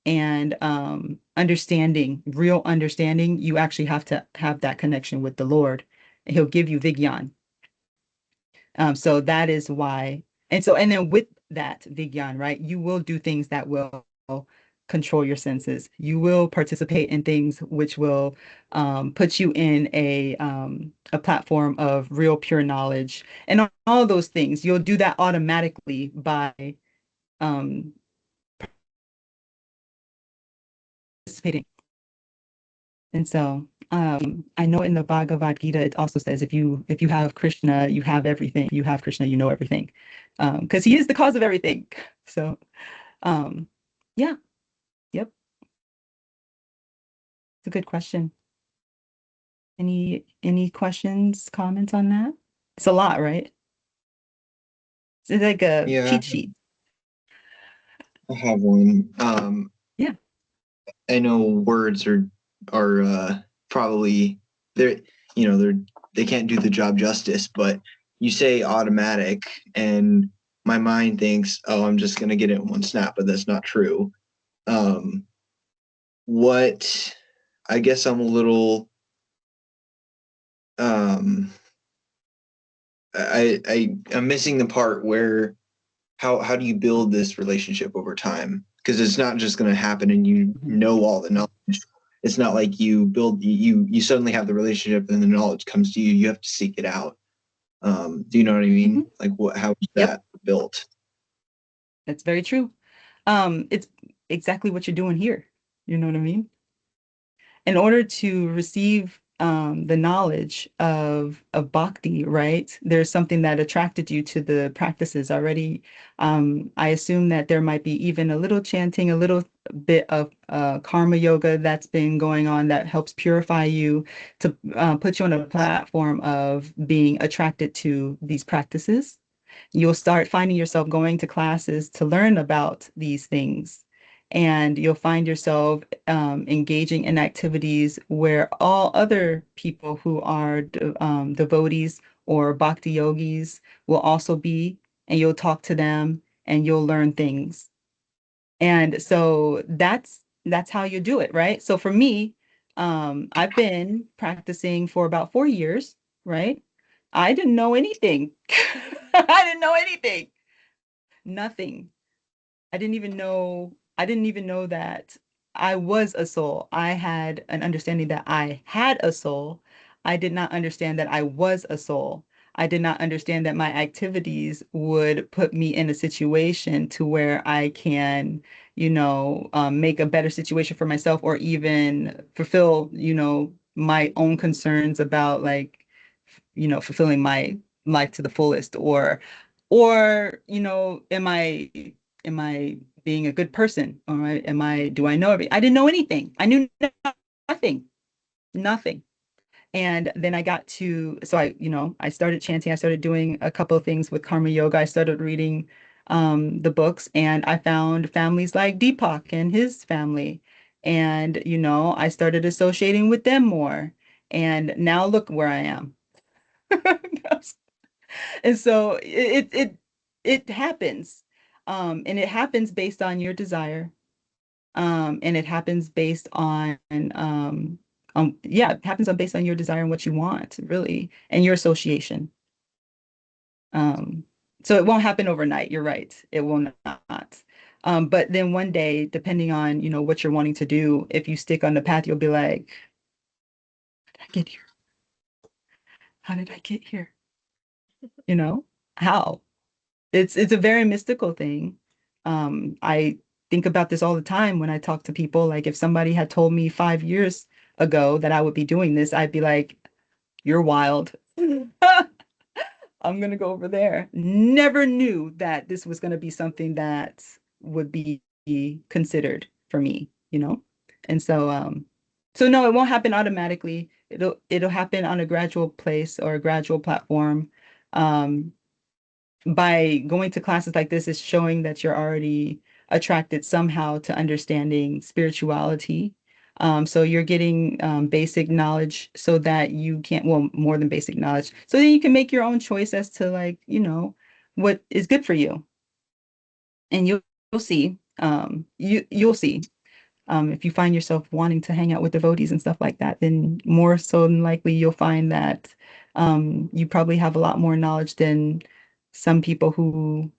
and understanding, real understanding, you actually have to have that connection with the Lord. And he'll give you vigyan. So that is why, and then with that vigyan, right, you will do things that will control your senses. You will participate in things which will put you in a platform of real pure knowledge, and all those things. You'll do that automatically by um, participating. And so I know in the Bhagavad Gita it also says if you have Krishna, you have everything. If you have Krishna, you know everything, because he is the cause of everything. So yeah, yep, it's a good question. Any questions, comments on that? It's a lot, right? It's like a Yeah, cheat sheet. I have one. Yeah. I know words are probably they're they can't do the job justice, but you say automatic and my mind thinks, oh, I'm just gonna get it in one snap, but that's not true. What I guess I'm a little I'm missing the part where how do you build this relationship over time? Because it's not just going to happen and you know all the knowledge. It's not like you suddenly have the relationship and the knowledge comes to you. You have to seek it out. Do you know what I mean? Like how is that built? That's very true. It's exactly what you're doing here. You know what I mean? In order to receive the knowledge of bhakti, right? There's something that attracted you to the practices already. I assume that there might be even a little chanting, a little bit of karma yoga that's been going on that helps purify you to put you on a platform of being attracted to these practices. You'll start finding yourself going to classes to learn about these things. And you'll find yourself engaging in activities where all other people who are devotees or bhakti yogis will also be, and you'll talk to them and you'll learn things. And so that's how you do it, right? So for me, I've been practicing for about 4 years, right? I didn't know anything. I didn't know anything. Nothing. I didn't even know that I was a soul. I had an understanding that I had a soul. I did not understand that I was a soul. I did not understand that my activities would put me in a situation to where I can, make a better situation for myself or even fulfill, my own concerns about like, fulfilling my life to the fullest or, am I being a good person? Or do I know everything? I didn't know anything. I knew nothing, nothing. And then I started chanting. I started doing a couple of things with karma yoga. I started reading the books and I found families like Deepak and his family. And, I started associating with them more. And now look where I am. And so it happens. And it happens based on your desire. And it happens based it happens based on your desire and what you want, really, and your association. So it won't happen overnight. You're right. It will not. But then one day, depending on, what you're wanting to do, if you stick on the path, you'll be like, how did I get here? How did I get here? How? It's a very mystical thing. I think about this all the time when I talk to people. Like if somebody had told me 5 years ago that I would be doing this, I'd be like, "You're wild." I'm gonna go over there. Never knew that this was gonna be something that would be considered for me. And so no, it won't happen automatically. It'll happen on a gradual place or a gradual platform. Um, by going to classes like this is showing that you're already attracted somehow to understanding spirituality. So you're getting basic knowledge so that you can, well, more than basic knowledge, so then you can make your own choice as to like, what is good for you. And you'll see, you'll see. If you find yourself wanting to hang out with devotees and stuff like that, then more so than likely you'll find that you probably have a lot more knowledge than some people who,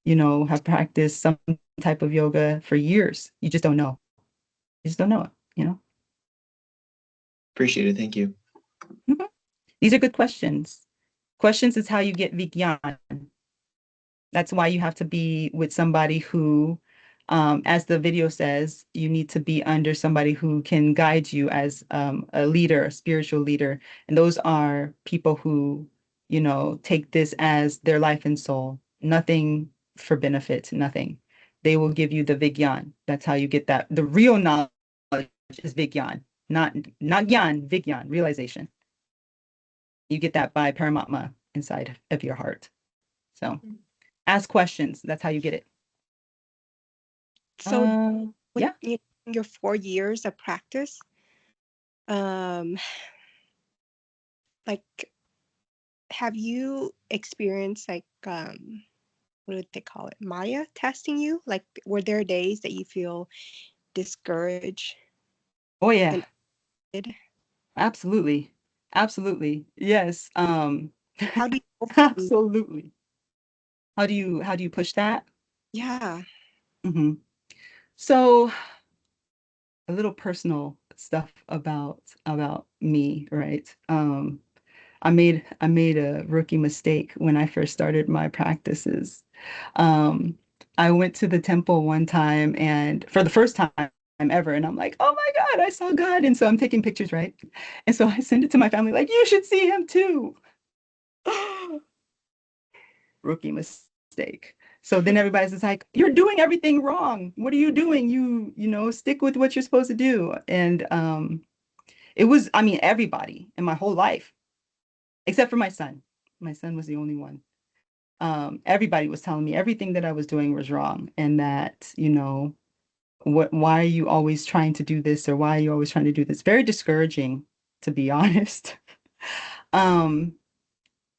have practiced some type of yoga for years. You just don't know. You just don't know it. Appreciate it. Thank you. Mhm. These are good questions. Questions is how you get Vigyan. That's why you have to be with somebody who, as the video says, you need to be under somebody who can guide you as a leader, a spiritual leader. And those are people who, take this as their life and soul, nothing for benefit, nothing. They will give you the Vigyan. That's how you get that. The real knowledge is Vigyan, not Gyan, Vigyan, realization. You get that by Paramatma inside of your heart. So ask questions. That's how you get it. So Yeah. in your 4 years of practice, like, have you experienced like what do they call it? Maya testing you? Like, were there days that you feel discouraged Oh yeah. and did? Absolutely. Absolutely. Yes. How do you Absolutely. How do you push that? Yeah. hmm So a little personal stuff about me, right? I made a rookie mistake when I first started my practices. Um, I went to the temple one time and for the first time ever, and I'm like, oh my God, I saw God. And so I'm taking pictures, right? And so I send it to my family, like, you should see him too. Rookie mistake. So then everybody's just like, you're doing everything wrong. What are you doing? Stick with what you're supposed to do. And it was, I mean, everybody in my whole life, except for my son. My son was the only one. Everybody was telling me everything that I was doing was wrong, and that, why are you always trying to do this, or why are you always trying to do this? Very discouraging, to be honest. Um,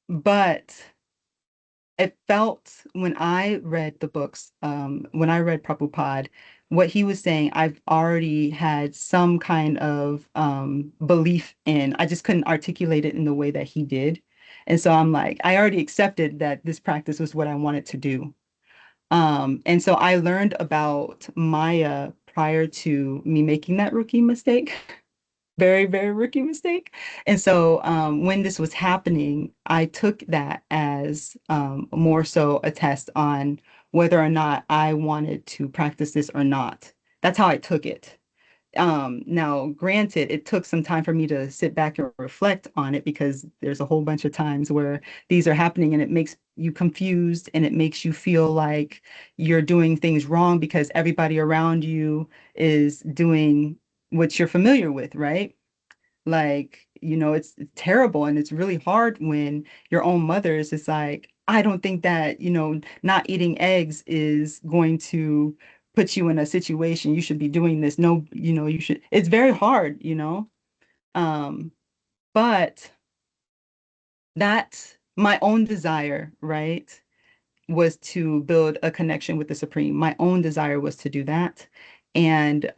but it felt when I read the books, when I read Prabhupada, what he was saying, I've already had some kind of belief in. I just couldn't articulate it in the way that he did. And so I'm like, I already accepted that this practice was what I wanted to do. And so I learned about Maya prior to me making that rookie mistake. Very, very rookie mistake. And so when this was happening, I took that as more so a test on whether or not I wanted to practice this or not. That's how I took it. Now, granted, it took some time for me to sit back and reflect on it because there's a whole bunch of times where these are happening and it makes you confused and it makes you feel like you're doing things wrong because everybody around you is doing what you're familiar with, right? Like, it's terrible and it's really hard when your own mother is just like, I don't think that, not eating eggs is going to put you in a situation. You should be doing this. No, you should. It's very hard. Um, but that my own desire, right, was to build a connection with the Supreme. My own desire was to do that. And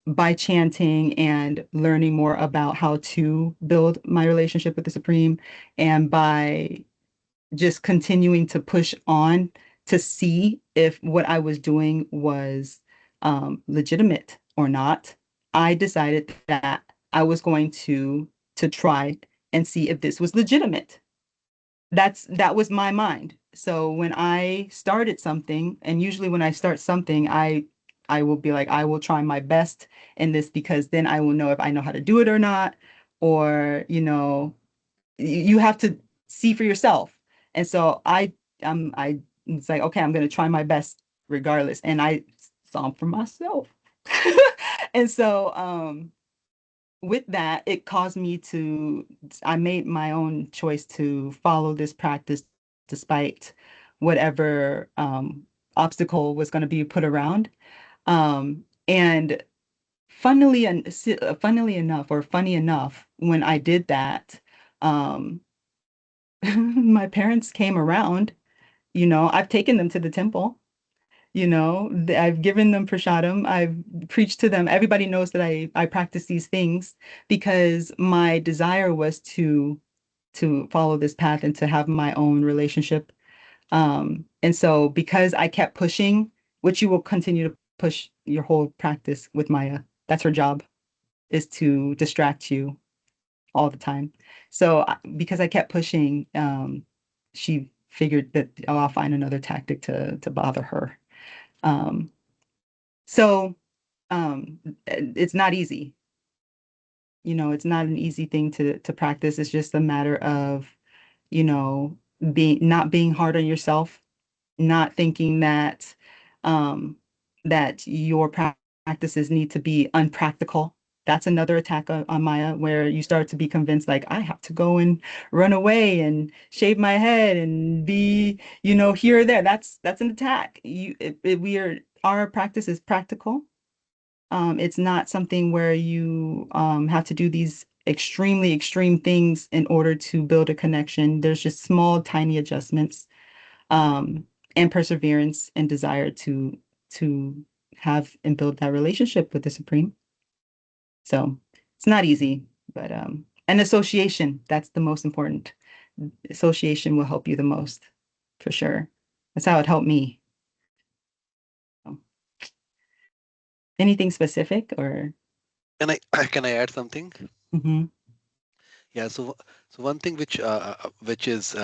by chanting and learning more about how to build my relationship with the Supreme, and by just continuing to push on to see if what I was doing was legitimate or not, I decided that I was going to try and see if this was legitimate. That was my mind. So when I started something, and usually when I start something, I will be like, I will try my best in this because then I will know if I know how to do it or not, or you have to see for yourself. And so I it's like, okay, I'm gonna try my best regardless. And I saw for myself. And so with that, it caused me to, I made my own choice to follow this practice despite whatever obstacle was going to be put around. And funnily enough, when I did that, my parents came around. I've taken them to the temple. I've given them prasadam. I've preached to them. Everybody knows that I practice these things because my desire was to follow this path and to have my own relationship. And so because I kept pushing, which you will continue to push your whole practice with Maya, that's her job, is to distract you all the time. So because I kept pushing, she figured that, oh, I'll find another tactic to bother her. So it's not easy. It's not an easy thing to practice. It's just a matter of, not being hard on yourself, not thinking that that your practices need to be unpractical. That's another attack on Maya, where you start to be convinced, like, I have to go and run away and shave my head and be, here or there. That's an attack. Our practice is practical. It's not something where you have to do these extremely extreme things in order to build a connection. There's just small, tiny adjustments, and perseverance and desire to have and build that relationship with the Supreme. So it's not easy, but and association, that's the most important. Association will help you the most, for sure. That's how it helped me. So, anything specific or? Can I add something? Mm-hmm. Yeah. So one thing which is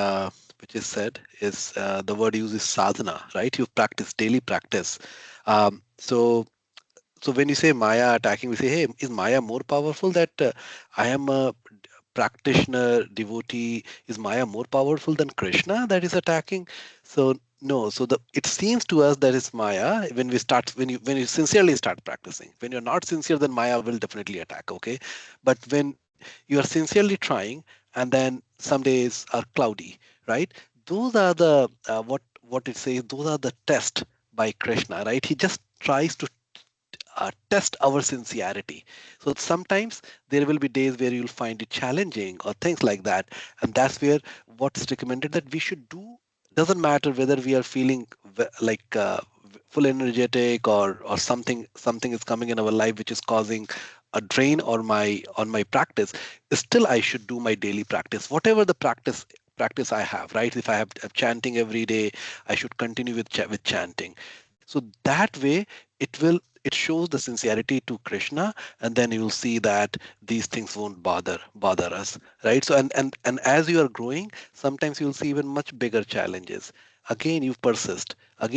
said is the word used is sadhana, right? You practice, daily practice. So when you say Maya attacking, we say, hey, is Maya more powerful? That I am a practitioner, devotee. Is Maya more powerful than Krishna that is attacking? So no. So it seems to us that it's Maya when you sincerely start practicing. When you're not sincere, then Maya will definitely attack. Okay, but when you are sincerely trying, and then some days are cloudy, right? Those are the what it says. Those are the test by Krishna, right? He just tries to test our sincerity. So sometimes there will be days where you'll find it challenging or things like that. And that's where what's recommended that we should do. Doesn't matter whether we are feeling like full energetic or something is coming in our life which is causing a drain on my practice. Still, I should do my daily practice, whatever the practice I have, right? If I have chanting every day, I should continue with chanting. So that way it shows the sincerity to Krishna, and then you'll see that these things won't bother us, right? So and as you are growing, sometimes you'll see even much bigger challenges. Again you persist, and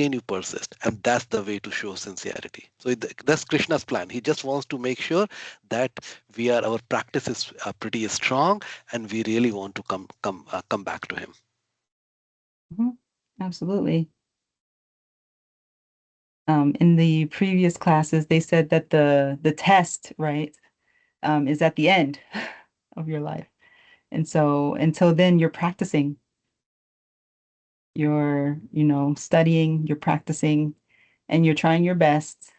that's the way to show sincerity. So that's Krishna's plan. He just wants to make sure that our practice is pretty strong, and we really want to come back to him. Mm-hmm. Absolutely. In the previous classes, they said that the test, right, is at the end of your life. And so until then, you're practicing, you're, studying, you're practicing, and you're trying your best.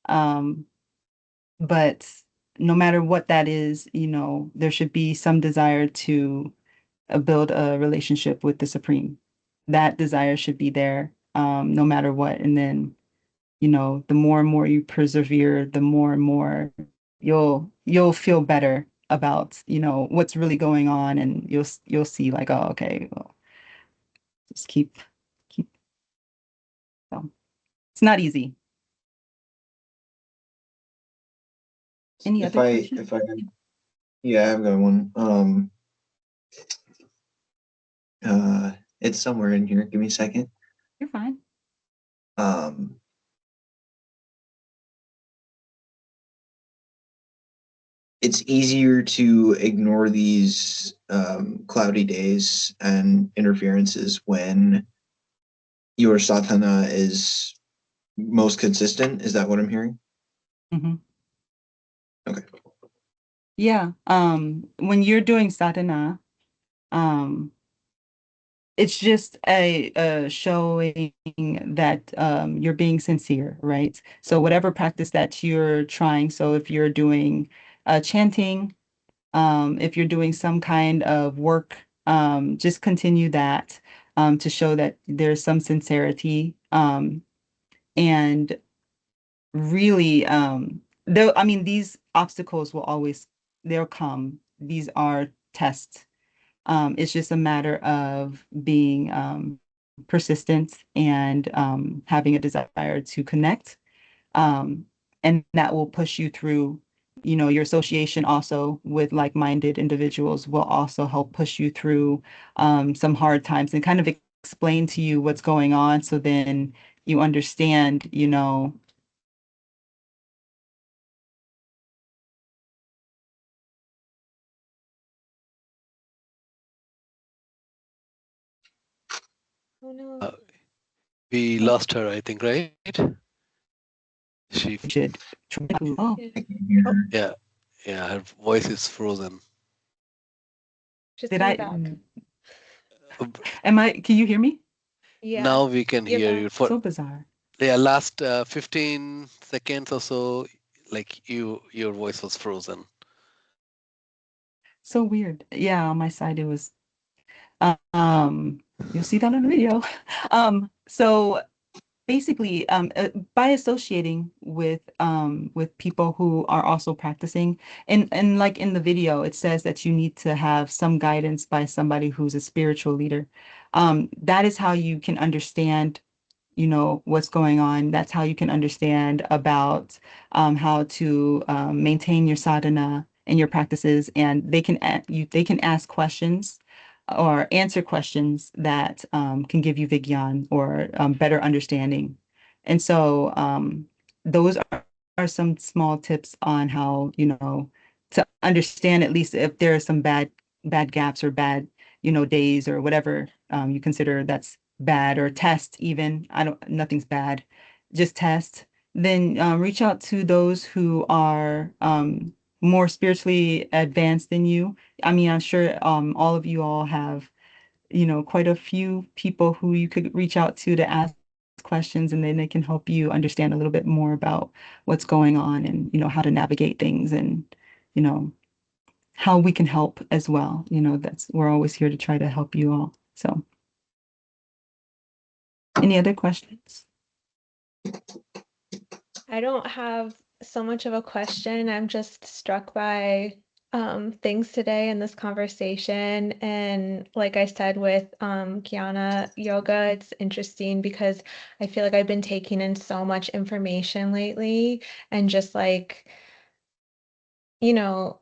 But no matter what that is, there should be some desire to build a relationship with the Supreme. That desire should be there, no matter what. And then, the more and more you persevere, the more and more you'll feel better about, what's really going on, and you'll see, like, oh, okay, well, just keep. So it's not easy. Any other questions? Yeah, I've got one. It's somewhere in here. Give me a second. You're fine. It's easier to ignore these cloudy days and interferences when your sadhana is most consistent. Is that what I'm hearing? Mm-hmm. Okay. Yeah. When you're doing sadhana, it's just a showing that you're being sincere, right? So whatever practice that you're trying, so if you're doing chanting, if you're doing some kind of work, just continue that to show that there's some sincerity. And really, though, I mean, these obstacles will always, they'll come. These are tests. It's just a matter of being persistent and having a desire to connect. Um, and that will push you through, your association also with like-minded individuals will also help push you through some hard times and kind of explain to you what's going on. So then you understand, Oh no. Uh, we Oh. lost her, I think, right? She, should try to, oh, Yeah. I can hear her. yeah, yeah, her voice is frozen. She's did coming I, back. can you hear me? Yeah. Now we can You're hear back. you for, So bizarre. yeah, last 15 seconds or so, like your voice was frozen. So weird. Yeah, on my side it was, you'll see that on the video. So basically, by associating with people who are also practicing, and like in the video, it says that you need to have some guidance by somebody who's a spiritual leader. That is how you can understand, what's going on. That's how you can understand about how to maintain your sadhana and your practices, and they can ask questions or answer questions that can give you Vigyan or better understanding. And so those are some small tips on how, to understand at least if there are some bad gaps or bad, days or whatever you consider that's bad, or test even. Nothing's bad, just test. Then reach out to those who are more spiritually advanced than you. I mean, I'm sure all of you all have, quite a few people who you could reach out to ask questions, and then they can help you understand a little bit more about what's going on and, how to navigate things and, you know, how we can help as well. We're always here to try to help you all. So, any other questions? I don't have so much of a question. I'm just struck by things today in this conversation. And like I said with Jnana Yoga, it's interesting because I feel like I've been taking in so much information lately and just like, you know,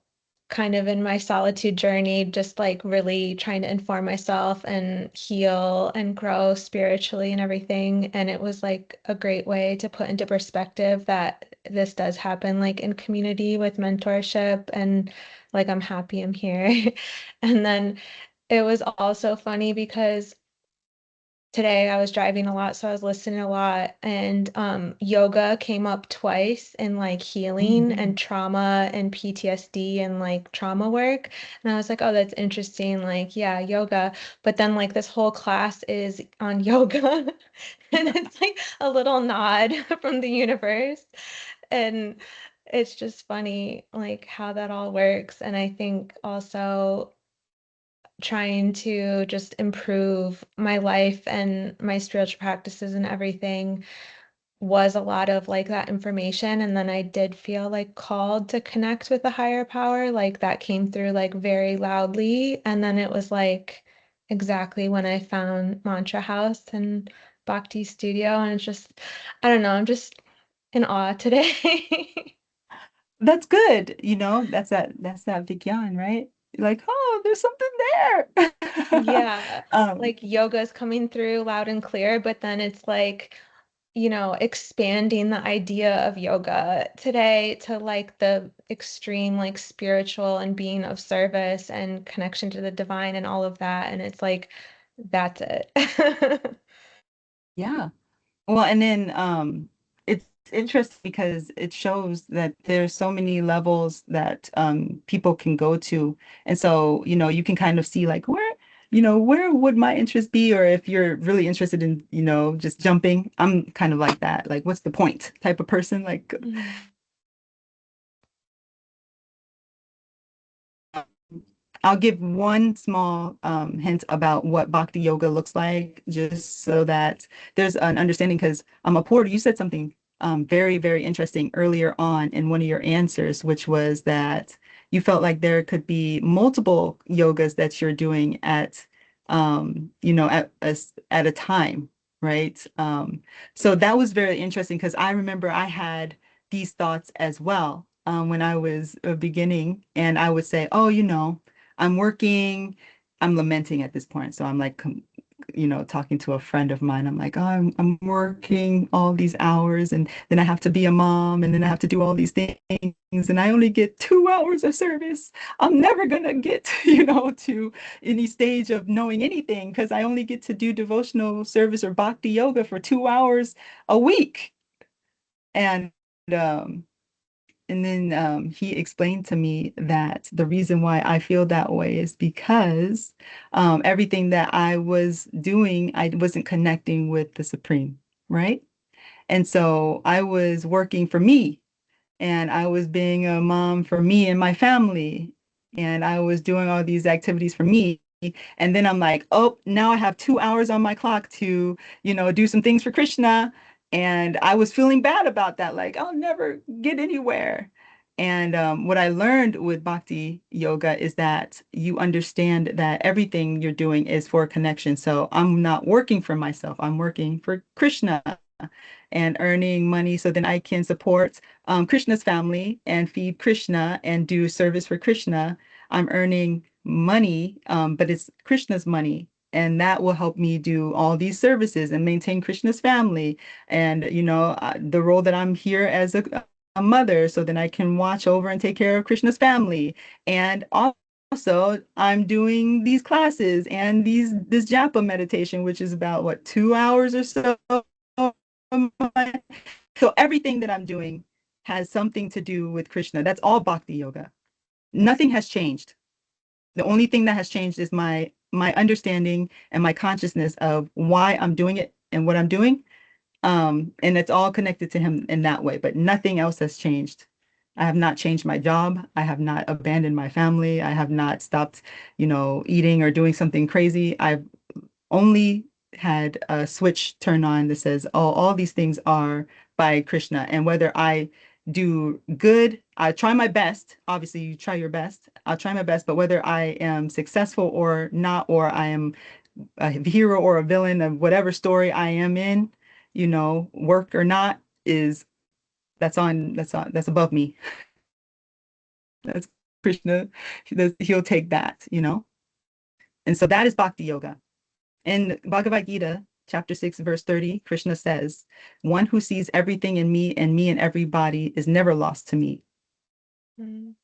kind of in my solitude journey, just like really trying to inform myself and heal and grow spiritually and everything. And it was like a great way to put into perspective that this does happen like in community with mentorship, and like I'm happy I'm here. And then it was also funny because today I was driving a lot, so I was listening a lot, and yoga came up twice in like healing Mhm. and trauma and PTSD and like trauma work. And I was like, oh, that's interesting. Like, yeah, yoga. But then like this whole class is on yoga. And it's like a little nod from the universe. And it's just funny like how that all works. And I think also trying to just improve my life and my spiritual practices and everything was a lot of like that information. And then I did feel like called to connect with a higher power. Like that came through like very loudly. And then it was like exactly when I found Mantra House and Bhakti Studio. And it's just, I don't know, I'm just in awe today. That's good. That's that Vigyan, right? Like, oh, there's something there. Yeah, Um, like yoga is coming through loud and clear, but then it's like, expanding the idea of yoga today to like the extreme, like spiritual and being of service and connection to the divine and all of that. And it's like, that's it. yeah. Well, and then it's interesting because it shows that there's so many levels that people can go to. And so, you can kind of see like where would my interest be? Or if you're really interested in, just jumping, I'm kind of like that. Like, what's the point type of person? Like, I'll give one small hint about what Bhakti yoga looks like, just so that there's an understanding. Because a Porter, you said something very, very interesting earlier on in one of your answers, which was that you felt like there could be multiple yogas that you're doing at a time, right? So that was very interesting because I remember I had these thoughts as well when I was beginning, and I would say, oh, I'm working, I'm lamenting at this point. So I'm like, talking to a friend of mine. I'm like, oh, I'm working all these hours, and then I have to be a mom, and then I have to do all these things, and I only get 2 hours of service. I'm never gonna get, to any stage of knowing anything because I only get to do devotional service or bhakti yoga for 2 hours a week. And um, and then he explained to me that the reason why I feel that way is because everything that I was doing, I wasn't connecting with the Supreme, right? And so I was working for me, and I was being a mom for me and my family, and I was doing all these activities for me. And then I'm like, oh, now I have 2 hours on my clock to, do some things for Krishna. And I was feeling bad about that, like I'll never get anywhere. And what I learned with Bhakti Yoga is that you understand that everything you're doing is for connection. So I'm not working for myself, I'm working for Krishna and earning money so then I can support Krishna's family and feed Krishna and do service for Krishna. I'm earning money, but it's Krishna's money. And that will help me do all these services and maintain Krishna's family. And, the role that I'm here as a mother, so then I can watch over and take care of Krishna's family. And also, I'm doing these classes and this japa meditation, which is about what, 2 hours or so. So everything that I'm doing has something to do with Krishna. That's all Bhakti yoga. Nothing has changed. The only thing that has changed is my understanding and my consciousness of why I'm doing it and what I'm doing. And it's all connected to him in that way, but nothing else has changed. I have not changed my job. I have not abandoned my family. I have not stopped, eating or doing something crazy. I've only had a switch turn on that says, oh, all these things are by Krishna. And whether I do good, I try my best. Obviously, you try your best. I'll try my best. But whether I am successful or not, or I am a hero or a villain of whatever story I am in, work or not, is that's above me. That's Krishna. He'll take that. And so that is Bhakti Yoga. In Bhagavad Gita, chapter 6, verse 30, Krishna says, one who sees everything in me and me in everybody is never lost to me.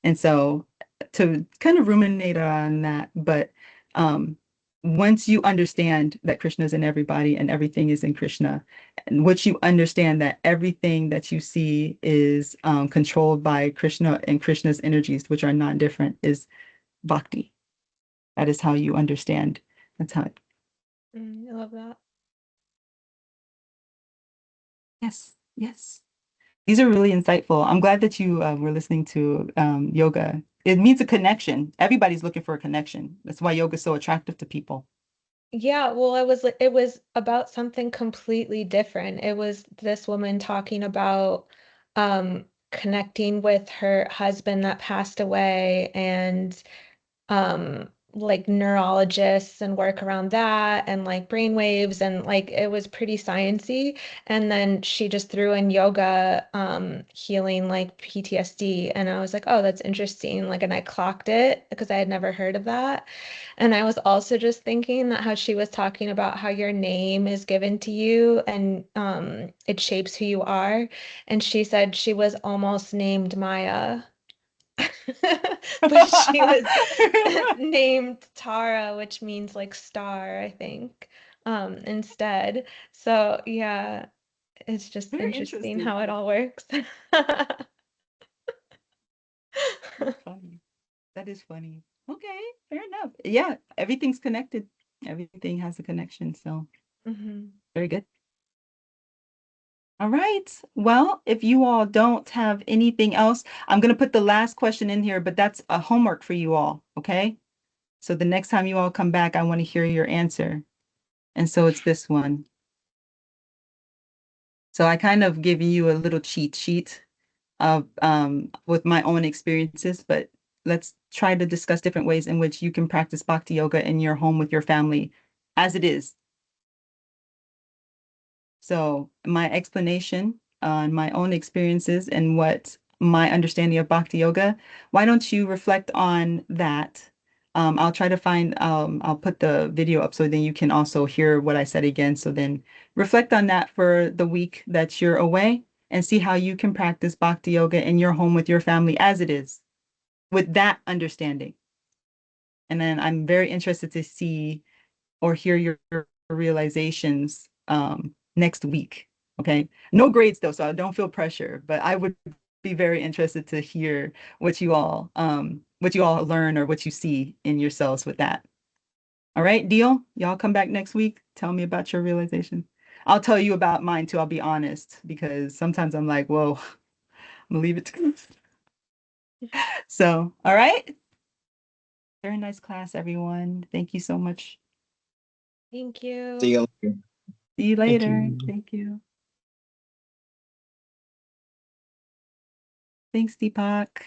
And so to kind of ruminate on that, but once you understand that Krishna is in everybody and everything is in Krishna, and once you understand that everything that you see is controlled by Krishna and Krishna's energies, which are not different, is bhakti. That is how you understand. That's how it. I love that. Yes, yes. These are really insightful. I'm glad that you were listening to yoga. It means a connection. Everybody's looking for a connection. That's why yoga is so attractive to people. Yeah, well, it was about something completely different. It was this woman talking about connecting with her husband that passed away, and like neurologists and work around that, and like brain waves, and like it was pretty sciencey. And then she just threw in yoga healing like PTSD, and I was like, oh, that's interesting. Like, and I clocked it because I had never heard of that. And I was also just thinking that how she was talking about how your name is given to you, and it shapes who you are. And she said she was almost named Maya. But she was named Tara, which means like star, I think, instead. So yeah, it's just Very interesting interesting. how it all works. Funny. That is funny. Okay, fair enough. Yeah, everything's connected. Everything has a connection. So very good. All right. Well, if you all don't have anything else, I'm going to put the last question in here, but that's a homework for you all. Okay. So the next time you all come back, I want to hear your answer. And so it's this one. So I kind of give you a little cheat sheet of with my own experiences, but let's try to discuss different ways in which you can practice bhakti yoga in your home with your family as it is. So my explanation on my own experiences and what my understanding of bhakti yoga, why don't you reflect on that? I'll try to find, I'll put the video up so then you can also hear what I said again. So then reflect on that for the week that you're away and see how you can practice bhakti yoga in your home with your family as it is, with that understanding. And then I'm very interested to see or hear your realizations next week. Okay. No grades though, so I don't feel pressure, but I would be very interested to hear what you all learn or what you see in yourselves with that. All right, deal? Y'all come back next week. Tell me about your realization. I'll tell you about mine too. I'll be honest because sometimes I'm like, whoa, I'm gonna leave it to So, all right. Very nice class, everyone. Thank you so much. Thank See you. you later. See you Thank later. you. Thank you. Thanks, Deepak.